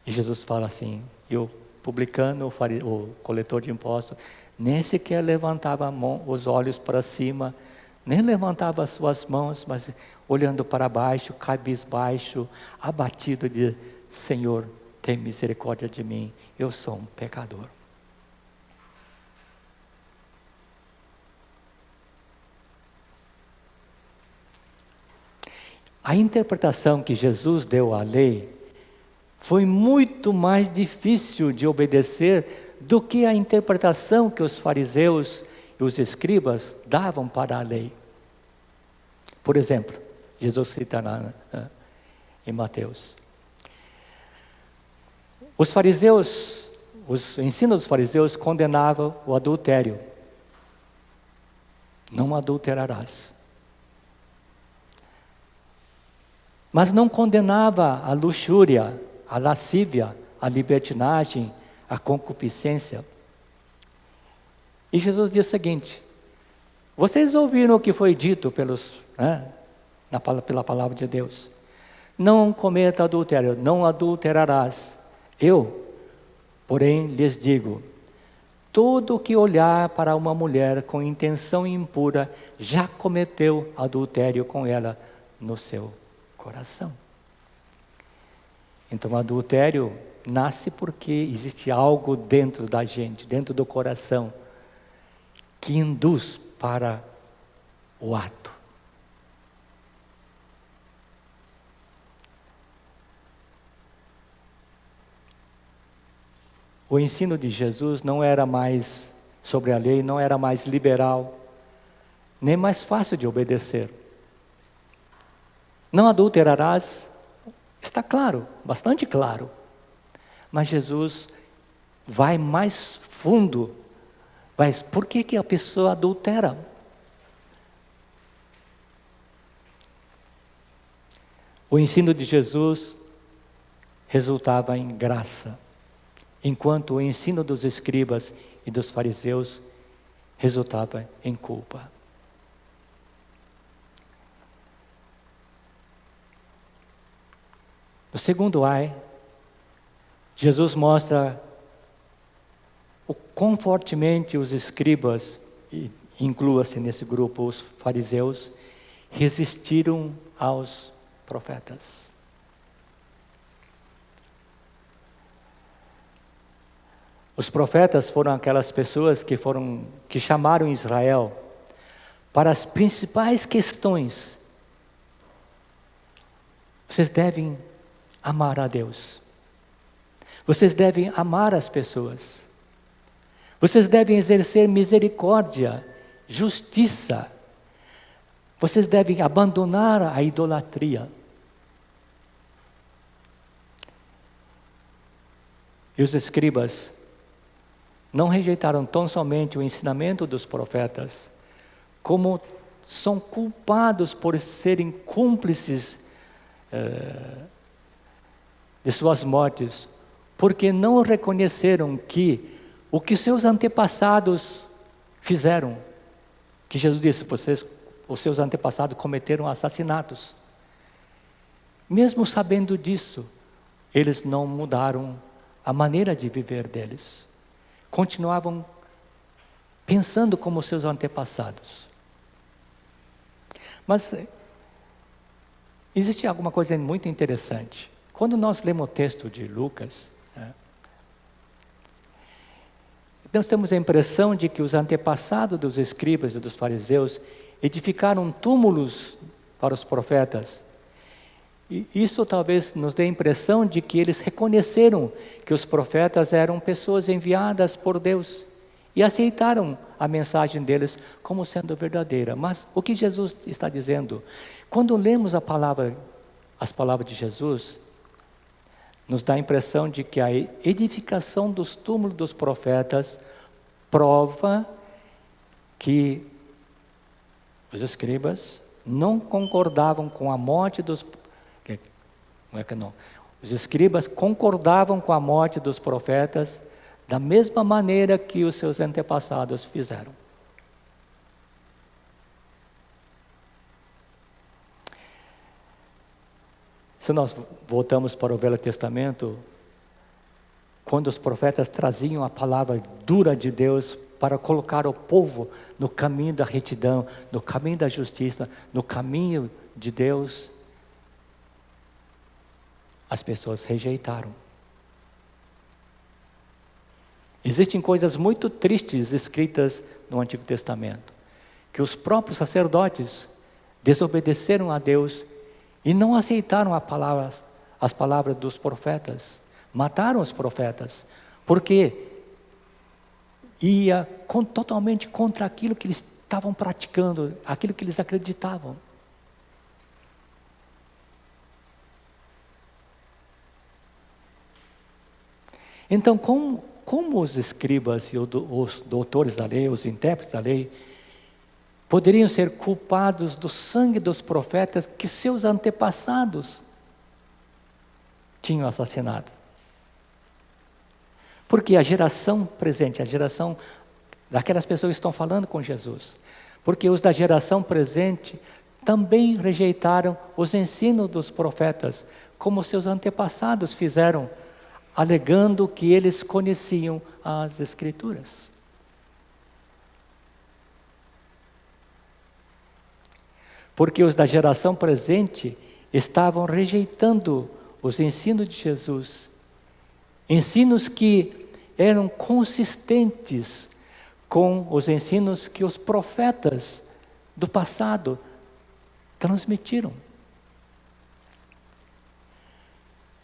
E Jesus fala assim, e o publicano, o coletor de impostos, nem sequer levantava os olhos para cima, nem levantava as suas mãos, mas olhando para baixo, cabisbaixo, abatido, de Senhor, tem misericórdia de mim, eu sou um pecador. A interpretação que Jesus deu à lei foi muito mais difícil de obedecer do que a interpretação que os fariseus e os escribas davam para a lei. Por exemplo, Jesus cita em Mateus. Os fariseus, os ensinos dos fariseus condenavam o adultério. Não adulterarás. Mas não condenava a luxúria, a lascívia, a libertinagem, a concupiscência. E Jesus diz o seguinte: vocês ouviram o que foi dito pela palavra de Deus. Não cometa adultério, não adulterarás. Eu, porém, lhes digo, todo que olhar para uma mulher com intenção impura, já cometeu adultério com ela no seu coração. Então, o adultério nasce porque existe algo dentro da gente, dentro do coração, que induz para o ato. O ensino de Jesus não era mais sobre a lei, não era mais liberal, nem mais fácil de obedecer. Não adulterarás, está claro, bastante claro. Mas Jesus vai mais fundo. Mas por que a pessoa adultera? O ensino de Jesus resultava em graça, enquanto o ensino dos escribas e dos fariseus resultava em culpa. No segundo ai, Jesus mostra o quão fortemente os escribas, e inclua-se nesse grupo os fariseus, resistiram aos profetas. Os profetas foram aquelas pessoas que chamaram Israel para as principais questões. Vocês devem amar a Deus. Vocês devem amar as pessoas. Vocês devem exercer misericórdia, justiça. Vocês devem abandonar a idolatria. E os escribas não rejeitaram tão somente o ensinamento dos profetas, como são culpados por serem cúmplices de suas mortes, porque não reconheceram que o que seus antepassados fizeram, que Jesus disse, os seus antepassados cometeram assassinatos. Mesmo sabendo disso, eles não mudaram a maneira de viver deles. Continuavam pensando como seus antepassados. Mas existe alguma coisa muito interessante. Quando nós lemos o texto de Lucas, nós temos a impressão de que os antepassados dos escribas e dos fariseus edificaram túmulos para os profetas. E isso talvez nos dê a impressão de que eles reconheceram que os profetas eram pessoas enviadas por Deus e aceitaram a mensagem deles como sendo verdadeira. Mas o que Jesus está dizendo? Quando lemos as palavras de Jesus, nos dá a impressão de que a edificação dos túmulos dos profetas prova que os escribas não concordavam com a morte dos... Não é que não. Os escribas concordavam com a morte dos profetas da mesma maneira que os seus antepassados fizeram. Se nós voltamos para o Velho Testamento, quando os profetas traziam a palavra dura de Deus para colocar o povo no caminho da retidão, no caminho da justiça, no caminho de Deus, as pessoas rejeitaram. Existem coisas muito tristes escritas no Antigo Testamento, que os próprios sacerdotes desobedeceram a Deus e não aceitaram as palavras dos profetas, mataram os profetas, porque ia totalmente contra aquilo que eles estavam praticando, aquilo que eles acreditavam. Então, como os escribas e os doutores da lei, os intérpretes da lei, poderiam ser culpados do sangue dos profetas que seus antepassados tinham assassinado? Porque a geração presente, a geração daquelas pessoas que estão falando com Jesus, porque os da geração presente também rejeitaram os ensinos dos profetas, como seus antepassados fizeram, alegando que eles conheciam as Escrituras. Porque os da geração presente estavam rejeitando os ensinos de Jesus, ensinos que eram consistentes com os ensinos que os profetas do passado transmitiram.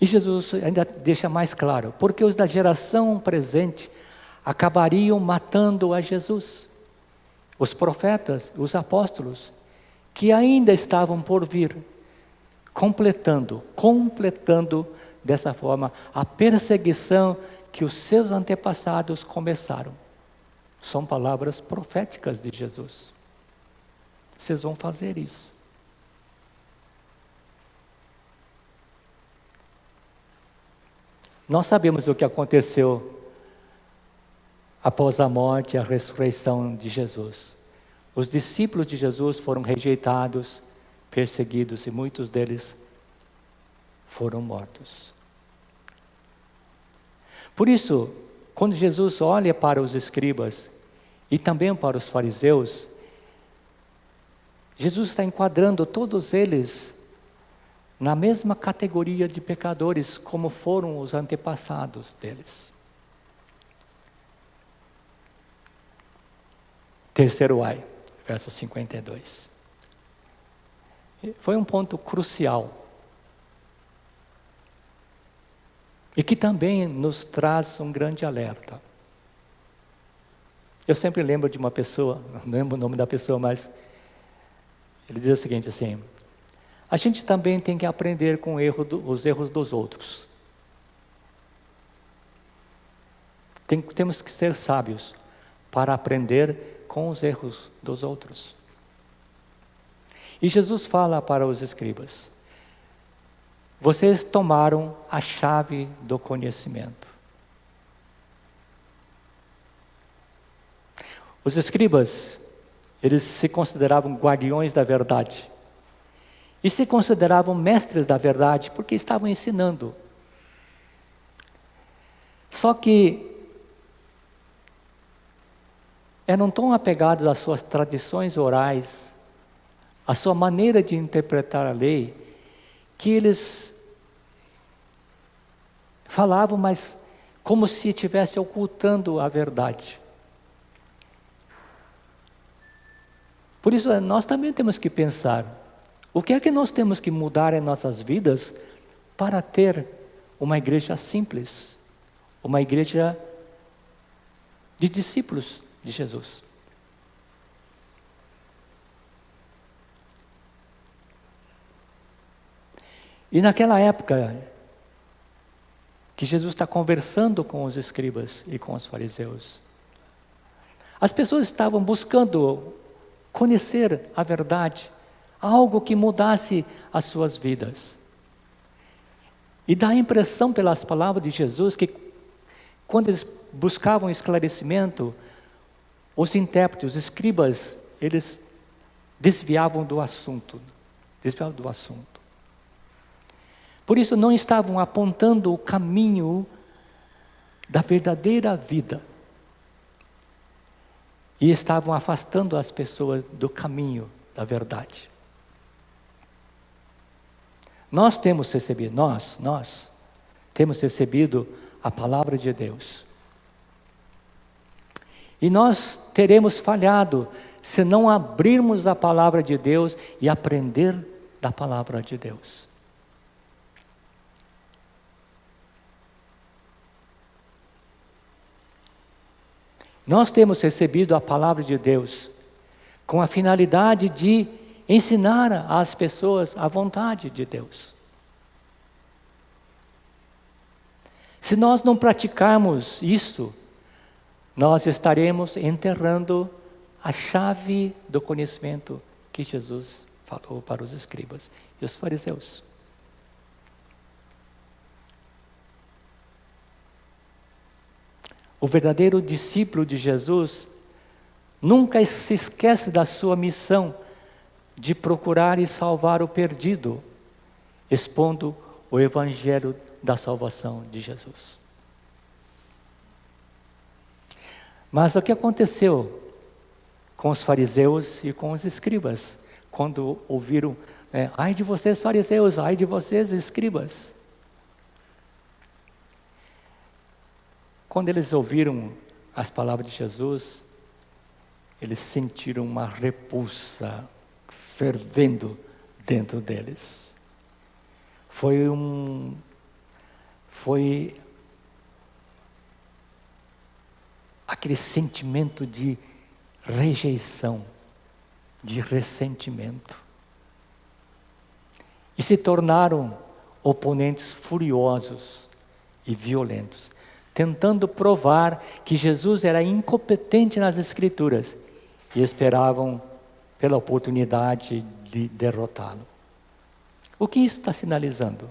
E Jesus ainda deixa mais claro, porque os da geração presente acabariam matando a Jesus. Os profetas, os apóstolos, que ainda estavam por vir, completando dessa forma a perseguição que os seus antepassados começaram. São palavras proféticas de Jesus. Vocês vão fazer isso. Nós sabemos o que aconteceu após a morte e a ressurreição de Jesus. Os discípulos de Jesus foram rejeitados, perseguidos, e muitos deles foram mortos. Por isso, quando Jesus olha para os escribas e também para os fariseus, Jesus está enquadrando todos eles na mesma categoria de pecadores, como foram os antepassados deles. Terceiro ai, verso 52. Foi um ponto crucial. E que também nos traz um grande alerta. Eu sempre lembro de uma pessoa, não lembro o nome da pessoa, mas ele diz o seguinte assim: a gente também tem que aprender com os erros dos outros. Temos que ser sábios para aprender com os erros dos outros. E Jesus fala para os escribas: vocês tomaram a chave do conhecimento. Os escribas, eles se consideravam guardiões da verdade. E se consideravam mestres da verdade, porque estavam ensinando. Só que eram tão apegados às suas tradições orais, à sua maneira de interpretar a lei, que eles falavam, mas como se estivesse ocultando a verdade. Por isso, nós também temos que pensar, o que é que nós temos que mudar em nossas vidas para ter uma igreja simples, uma igreja de discípulos de Jesus? E naquela época que Jesus está conversando com os escribas e com os fariseus, as pessoas estavam buscando conhecer a verdade, algo que mudasse as suas vidas. E dá a impressão pelas palavras de Jesus que quando eles buscavam esclarecimento, os intérpretes, os escribas, eles desviavam do assunto. Por isso não estavam apontando o caminho da verdadeira vida. E estavam afastando as pessoas do caminho da verdade. Nós temos recebido a palavra de Deus. E nós teremos falhado se não abrirmos a palavra de Deus e aprender da palavra de Deus. Nós temos recebido a palavra de Deus com a finalidade de ensinar às pessoas a vontade de Deus. Se nós não praticarmos isso, nós estaremos enterrando a chave do conhecimento que Jesus falou para os escribas e os fariseus. O verdadeiro discípulo de Jesus nunca se esquece da sua missão de procurar e salvar o perdido, expondo o evangelho da salvação de Jesus. Mas o que aconteceu com os fariseus e com os escribas, quando ouviram, ai de vocês fariseus, ai de vocês escribas. Quando eles ouviram as palavras de Jesus, eles sentiram uma repulsa fervendo dentro deles. Foi aquele sentimento de rejeição, de ressentimento. E se tornaram oponentes furiosos e violentos, tentando provar que Jesus era incompetente nas Escrituras e esperavam pela oportunidade de derrotá-lo. O que isso está sinalizando?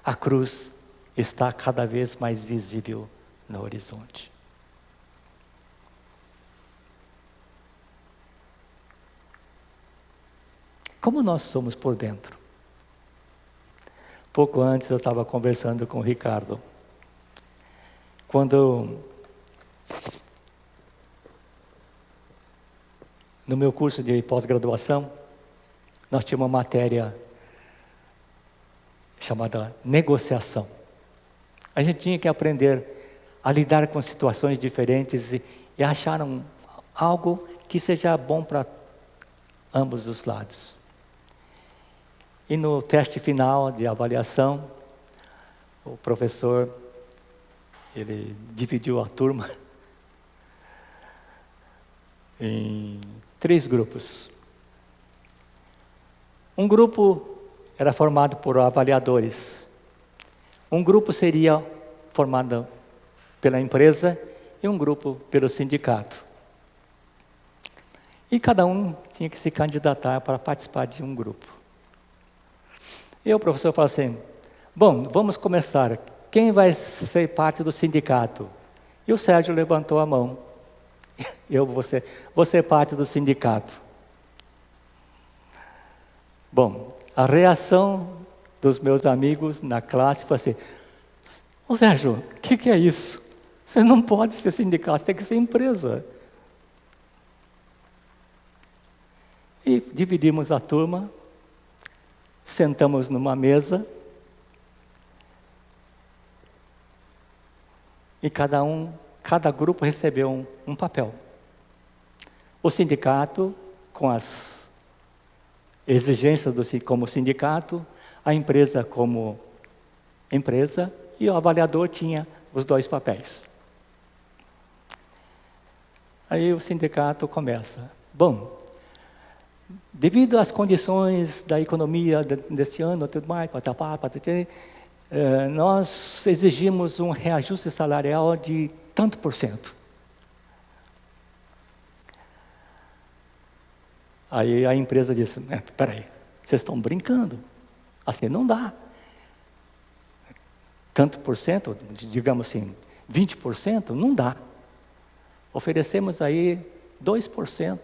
A cruz está cada vez mais visível no horizonte. Como nós somos por dentro? Pouco antes eu estava conversando com o Ricardo. Quando, no meu curso de pós-graduação, nós tínhamos uma matéria chamada negociação. A gente tinha que aprender a lidar com situações diferentes e achar algo que seja bom para ambos os lados. E no teste final de avaliação, o professor, ele dividiu a turma em 3 grupos. Um grupo era formado por avaliadores. Um grupo seria formado pela empresa e um grupo pelo sindicato. E cada um tinha que se candidatar para participar de um grupo. E o professor falou assim, bom, vamos começar. Quem vai ser parte do sindicato? E o Sérgio levantou a mão. Você parte do sindicato. Bom, a reação dos meus amigos na classe foi assim, ô Sérgio, o que é isso? Você não pode ser sindicato, você tem que ser empresa. E dividimos a turma, sentamos numa mesa, e cada grupo recebeu um papel. O sindicato, com as exigências como sindicato, a empresa como empresa, e o avaliador tinha os 2 papéis. Aí o sindicato começa. Bom, devido às condições da economia deste ano, tudo mais, nós exigimos um reajuste salarial de tanto por cento. Aí a empresa disse, peraí, vocês estão brincando, assim não dá. Tanto por cento, digamos assim, 20%, não dá. Oferecemos aí 2%.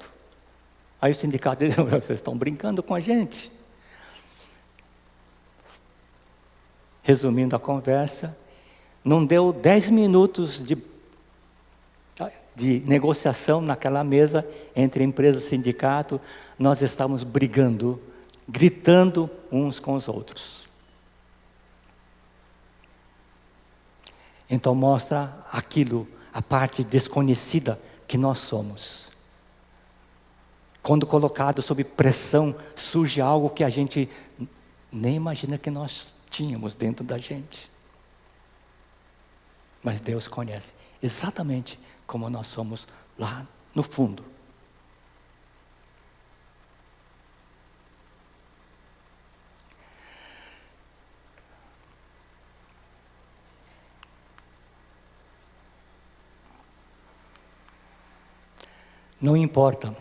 Aí o sindicato diz, vocês estão brincando com a gente. Resumindo a conversa, não deu 10 minutos de negociação naquela mesa entre empresa e sindicato, nós estávamos brigando, gritando uns com os outros. Então mostra aquilo, a parte desconhecida que nós somos. Quando colocado sob pressão, surge algo que a gente nem imagina que nós tínhamos dentro da gente. Mas Deus conhece exatamente como nós somos lá no fundo. Não importa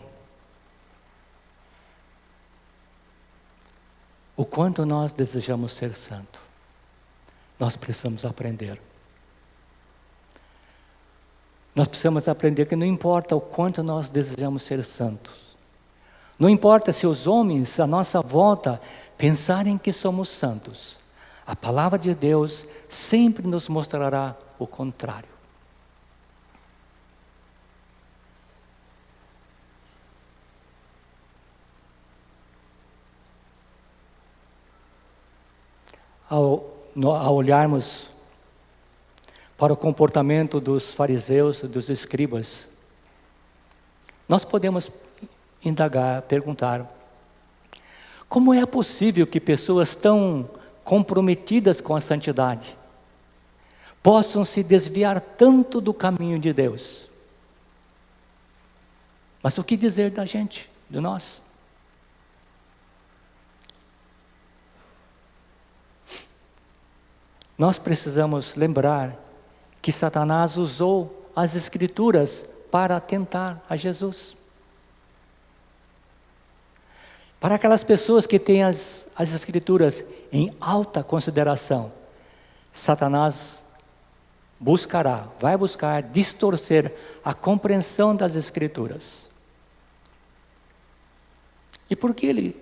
o quanto nós desejamos ser santo, nós precisamos aprender. Nós precisamos aprender que não importa o quanto nós desejamos ser santos. Não importa se os homens à nossa volta pensarem que somos santos. A palavra de Deus sempre nos mostrará o contrário. Ao olharmos para o comportamento dos fariseus, dos escribas, nós podemos indagar, perguntar: como é possível que pessoas tão comprometidas com a santidade possam se desviar tanto do caminho de Deus? Mas o que dizer da gente, de nós? Nós precisamos lembrar que Satanás usou as Escrituras para tentar a Jesus. Para aquelas pessoas que têm as Escrituras em alta consideração, Satanás vai buscar distorcer a compreensão das Escrituras. E por que ele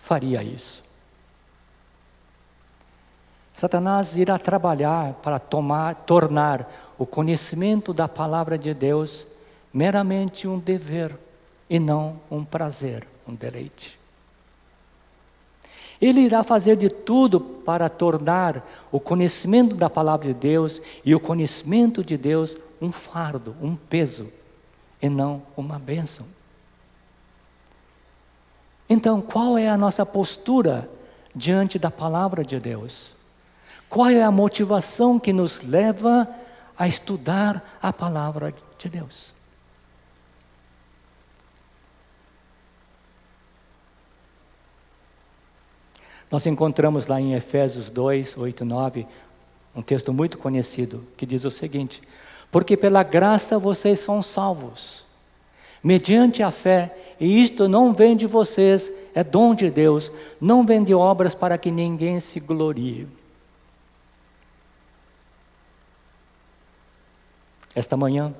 faria isso? Satanás irá trabalhar para tornar o conhecimento da palavra de Deus meramente um dever e não um prazer, um deleite. Ele irá fazer de tudo para tornar o conhecimento da palavra de Deus e o conhecimento de Deus um fardo, um peso, e não uma bênção. Então, qual é a nossa postura diante da palavra de Deus? Qual é a motivação que nos leva a estudar a palavra de Deus? Nós encontramos lá em Efésios 2, 8, 9, um texto muito conhecido, que diz o seguinte: porque pela graça vocês são salvos, mediante a fé, e isto não vem de vocês, é dom de Deus, não vem de obras para que ninguém se glorie. Esta manhã,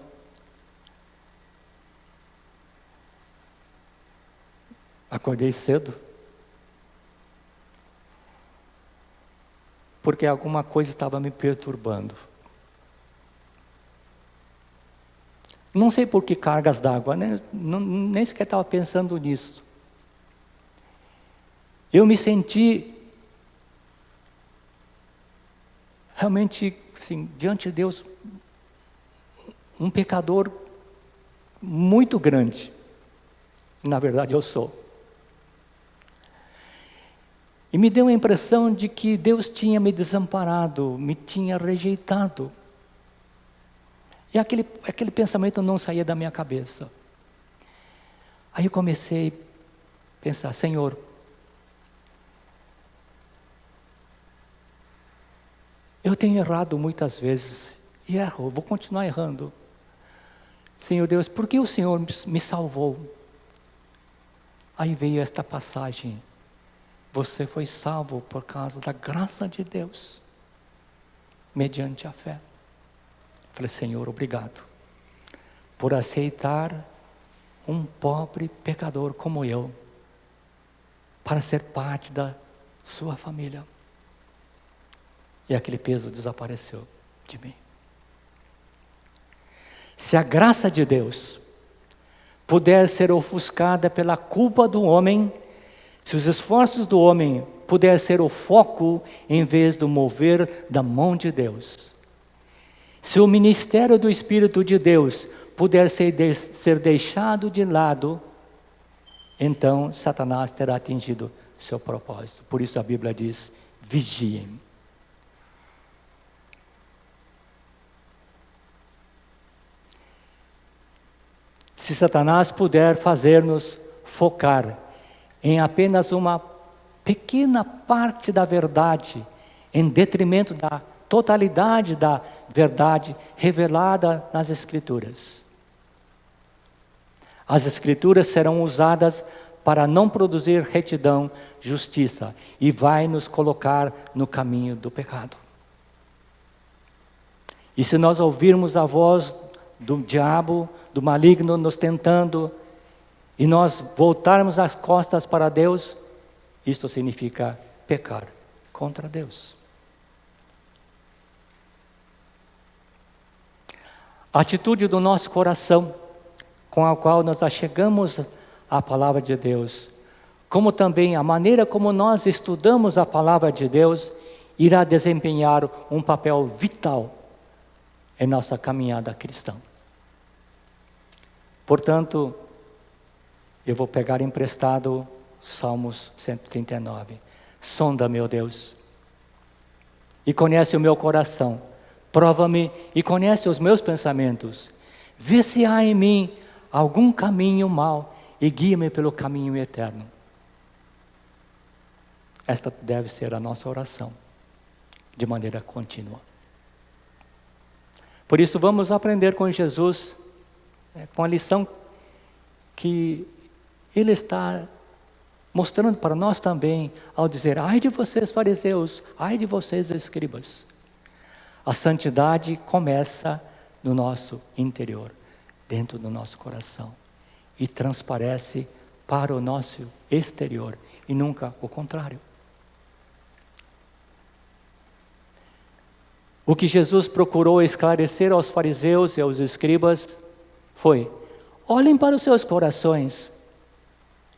acordei cedo, porque alguma coisa estava me perturbando. Não sei por que cargas d'água, nem sequer estava pensando nisso. Eu me senti realmente, assim, diante de Deus, um pecador muito grande. Na verdade, eu sou. E me deu a impressão de que Deus tinha me desamparado, me tinha rejeitado. E aquele pensamento não saía da minha cabeça. Aí eu comecei a pensar: Senhor, eu tenho errado muitas vezes, e erro, vou continuar errando. Senhor Deus, por que o Senhor me salvou? Aí veio esta passagem: você foi salvo por causa da graça de Deus, mediante a fé. Falei: Senhor, obrigado por aceitar um pobre pecador como eu, para ser parte da sua família. E aquele peso desapareceu de mim. Se a graça de Deus puder ser ofuscada pela culpa do homem, se os esforços do homem puder ser o foco em vez do mover da mão de Deus, se o ministério do Espírito de Deus puder ser deixado de lado, então Satanás terá atingido seu propósito. Por isso a Bíblia diz: vigiem. Se Satanás puder fazer-nos focar em apenas uma pequena parte da verdade, em detrimento da totalidade da verdade revelada nas Escrituras, as Escrituras serão usadas para não produzir retidão, justiça, e vai nos colocar no caminho do pecado. E se nós ouvirmos a voz do diabo, do maligno nos tentando, e nós voltarmos as costas para Deus, isto significa pecar contra Deus. A atitude do nosso coração, com a qual nós achegamos à palavra de Deus, como também a maneira como nós estudamos a palavra de Deus, irá desempenhar um papel vital em nossa caminhada cristã. Portanto, eu vou pegar emprestado Salmos 139. Sonda, meu Deus, e conhece o meu coração. Prova-me e conhece os meus pensamentos. Vê se há em mim algum caminho mau e guia-me pelo caminho eterno. Esta deve ser a nossa oração, de maneira contínua. Por isso, vamos aprender com Jesus, com a lição que Ele está mostrando para nós também, ao dizer: ai de vocês fariseus, ai de vocês escribas. A santidade começa no nosso interior, dentro do nosso coração, e transparece para o nosso exterior, e nunca o contrário. O que Jesus procurou esclarecer aos fariseus e aos escribas foi: olhem para os seus corações,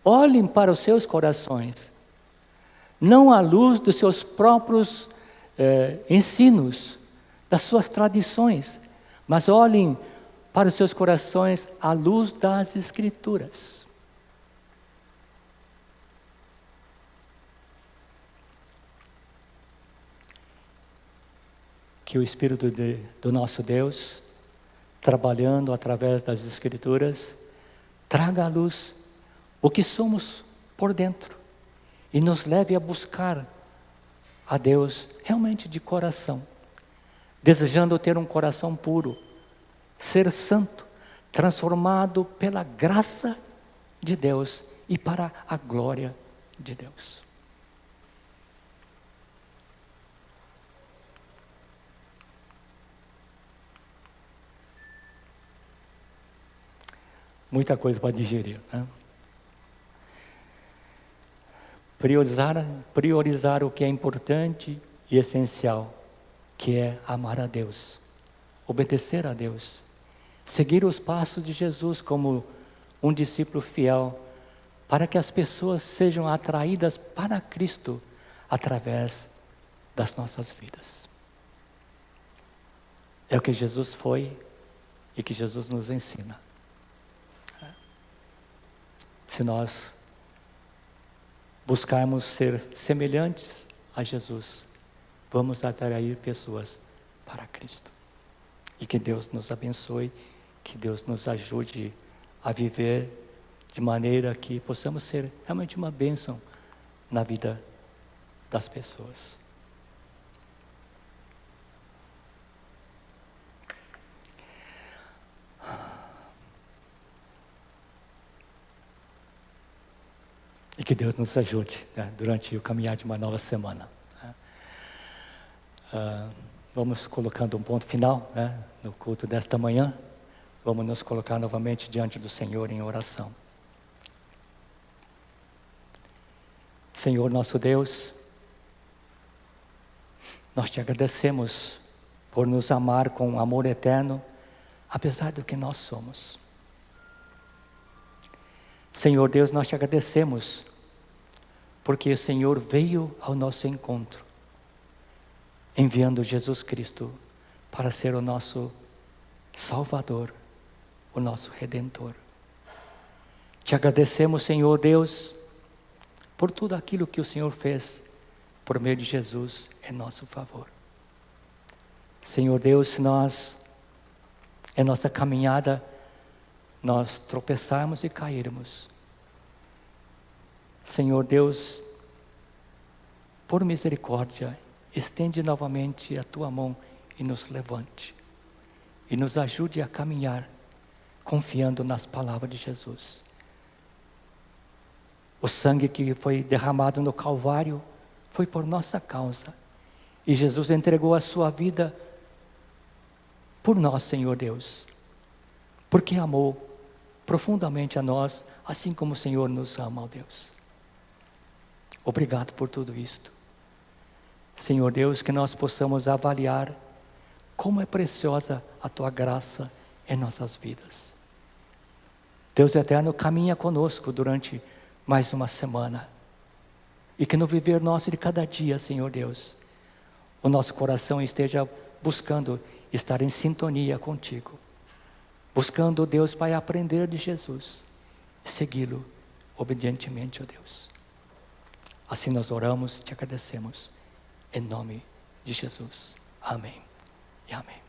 olhem para os seus corações, não à luz dos seus próprios ensinos, das suas tradições, mas olhem para os seus corações à luz das Escrituras. Que o Espírito do nosso Deus, trabalhando através das Escrituras, traga à luz o que somos por dentro e nos leve a buscar a Deus realmente de coração, desejando ter um coração puro, ser santo, transformado pela graça de Deus e para a glória de Deus. Muita coisa para digerir, né? Priorizar o que é importante e essencial, que é amar a Deus, obedecer a Deus, seguir os passos de Jesus como um discípulo fiel, para que as pessoas sejam atraídas para Cristo através das nossas vidas. É o que Jesus foi e que Jesus nos ensina. Se nós buscarmos ser semelhantes a Jesus, vamos atrair pessoas para Cristo. E que Deus nos abençoe, que Deus nos ajude a viver de maneira que possamos ser realmente uma bênção na vida das pessoas. E que Deus nos ajude, né, durante o caminhar de uma nova semana. Vamos colocando um ponto final, né, no culto desta manhã. Vamos nos colocar novamente diante do Senhor em oração. Senhor nosso Deus, nós te agradecemos por nos amar com amor eterno, apesar do que nós somos. Senhor Deus, nós te agradecemos, porque o Senhor veio ao nosso encontro, enviando Jesus Cristo para ser o nosso Salvador, o nosso Redentor. Te agradecemos, Senhor Deus, por tudo aquilo que o Senhor fez por meio de Jesus em nosso favor. Senhor Deus, se nós, em nossa caminhada, nós tropeçarmos e cairmos, Senhor Deus, por misericórdia, estende novamente a tua mão e nos levante. E nos ajude a caminhar, confiando nas palavras de Jesus. O sangue que foi derramado no Calvário foi por nossa causa. E Jesus entregou a sua vida por nós, Senhor Deus. Porque amou profundamente a nós, assim como o Senhor nos ama, ó Deus. Obrigado por tudo isto. Senhor Deus, que nós possamos avaliar como é preciosa a tua graça em nossas vidas. Deus eterno, caminha conosco durante mais uma semana. E que no viver nosso de cada dia, Senhor Deus, o nosso coração esteja buscando estar em sintonia contigo. Buscando, Deus, Pai, aprender de Jesus, segui-lo obedientemente, ó Deus. Assim nós oramos e te agradecemos, em nome de Jesus. Amém e amém.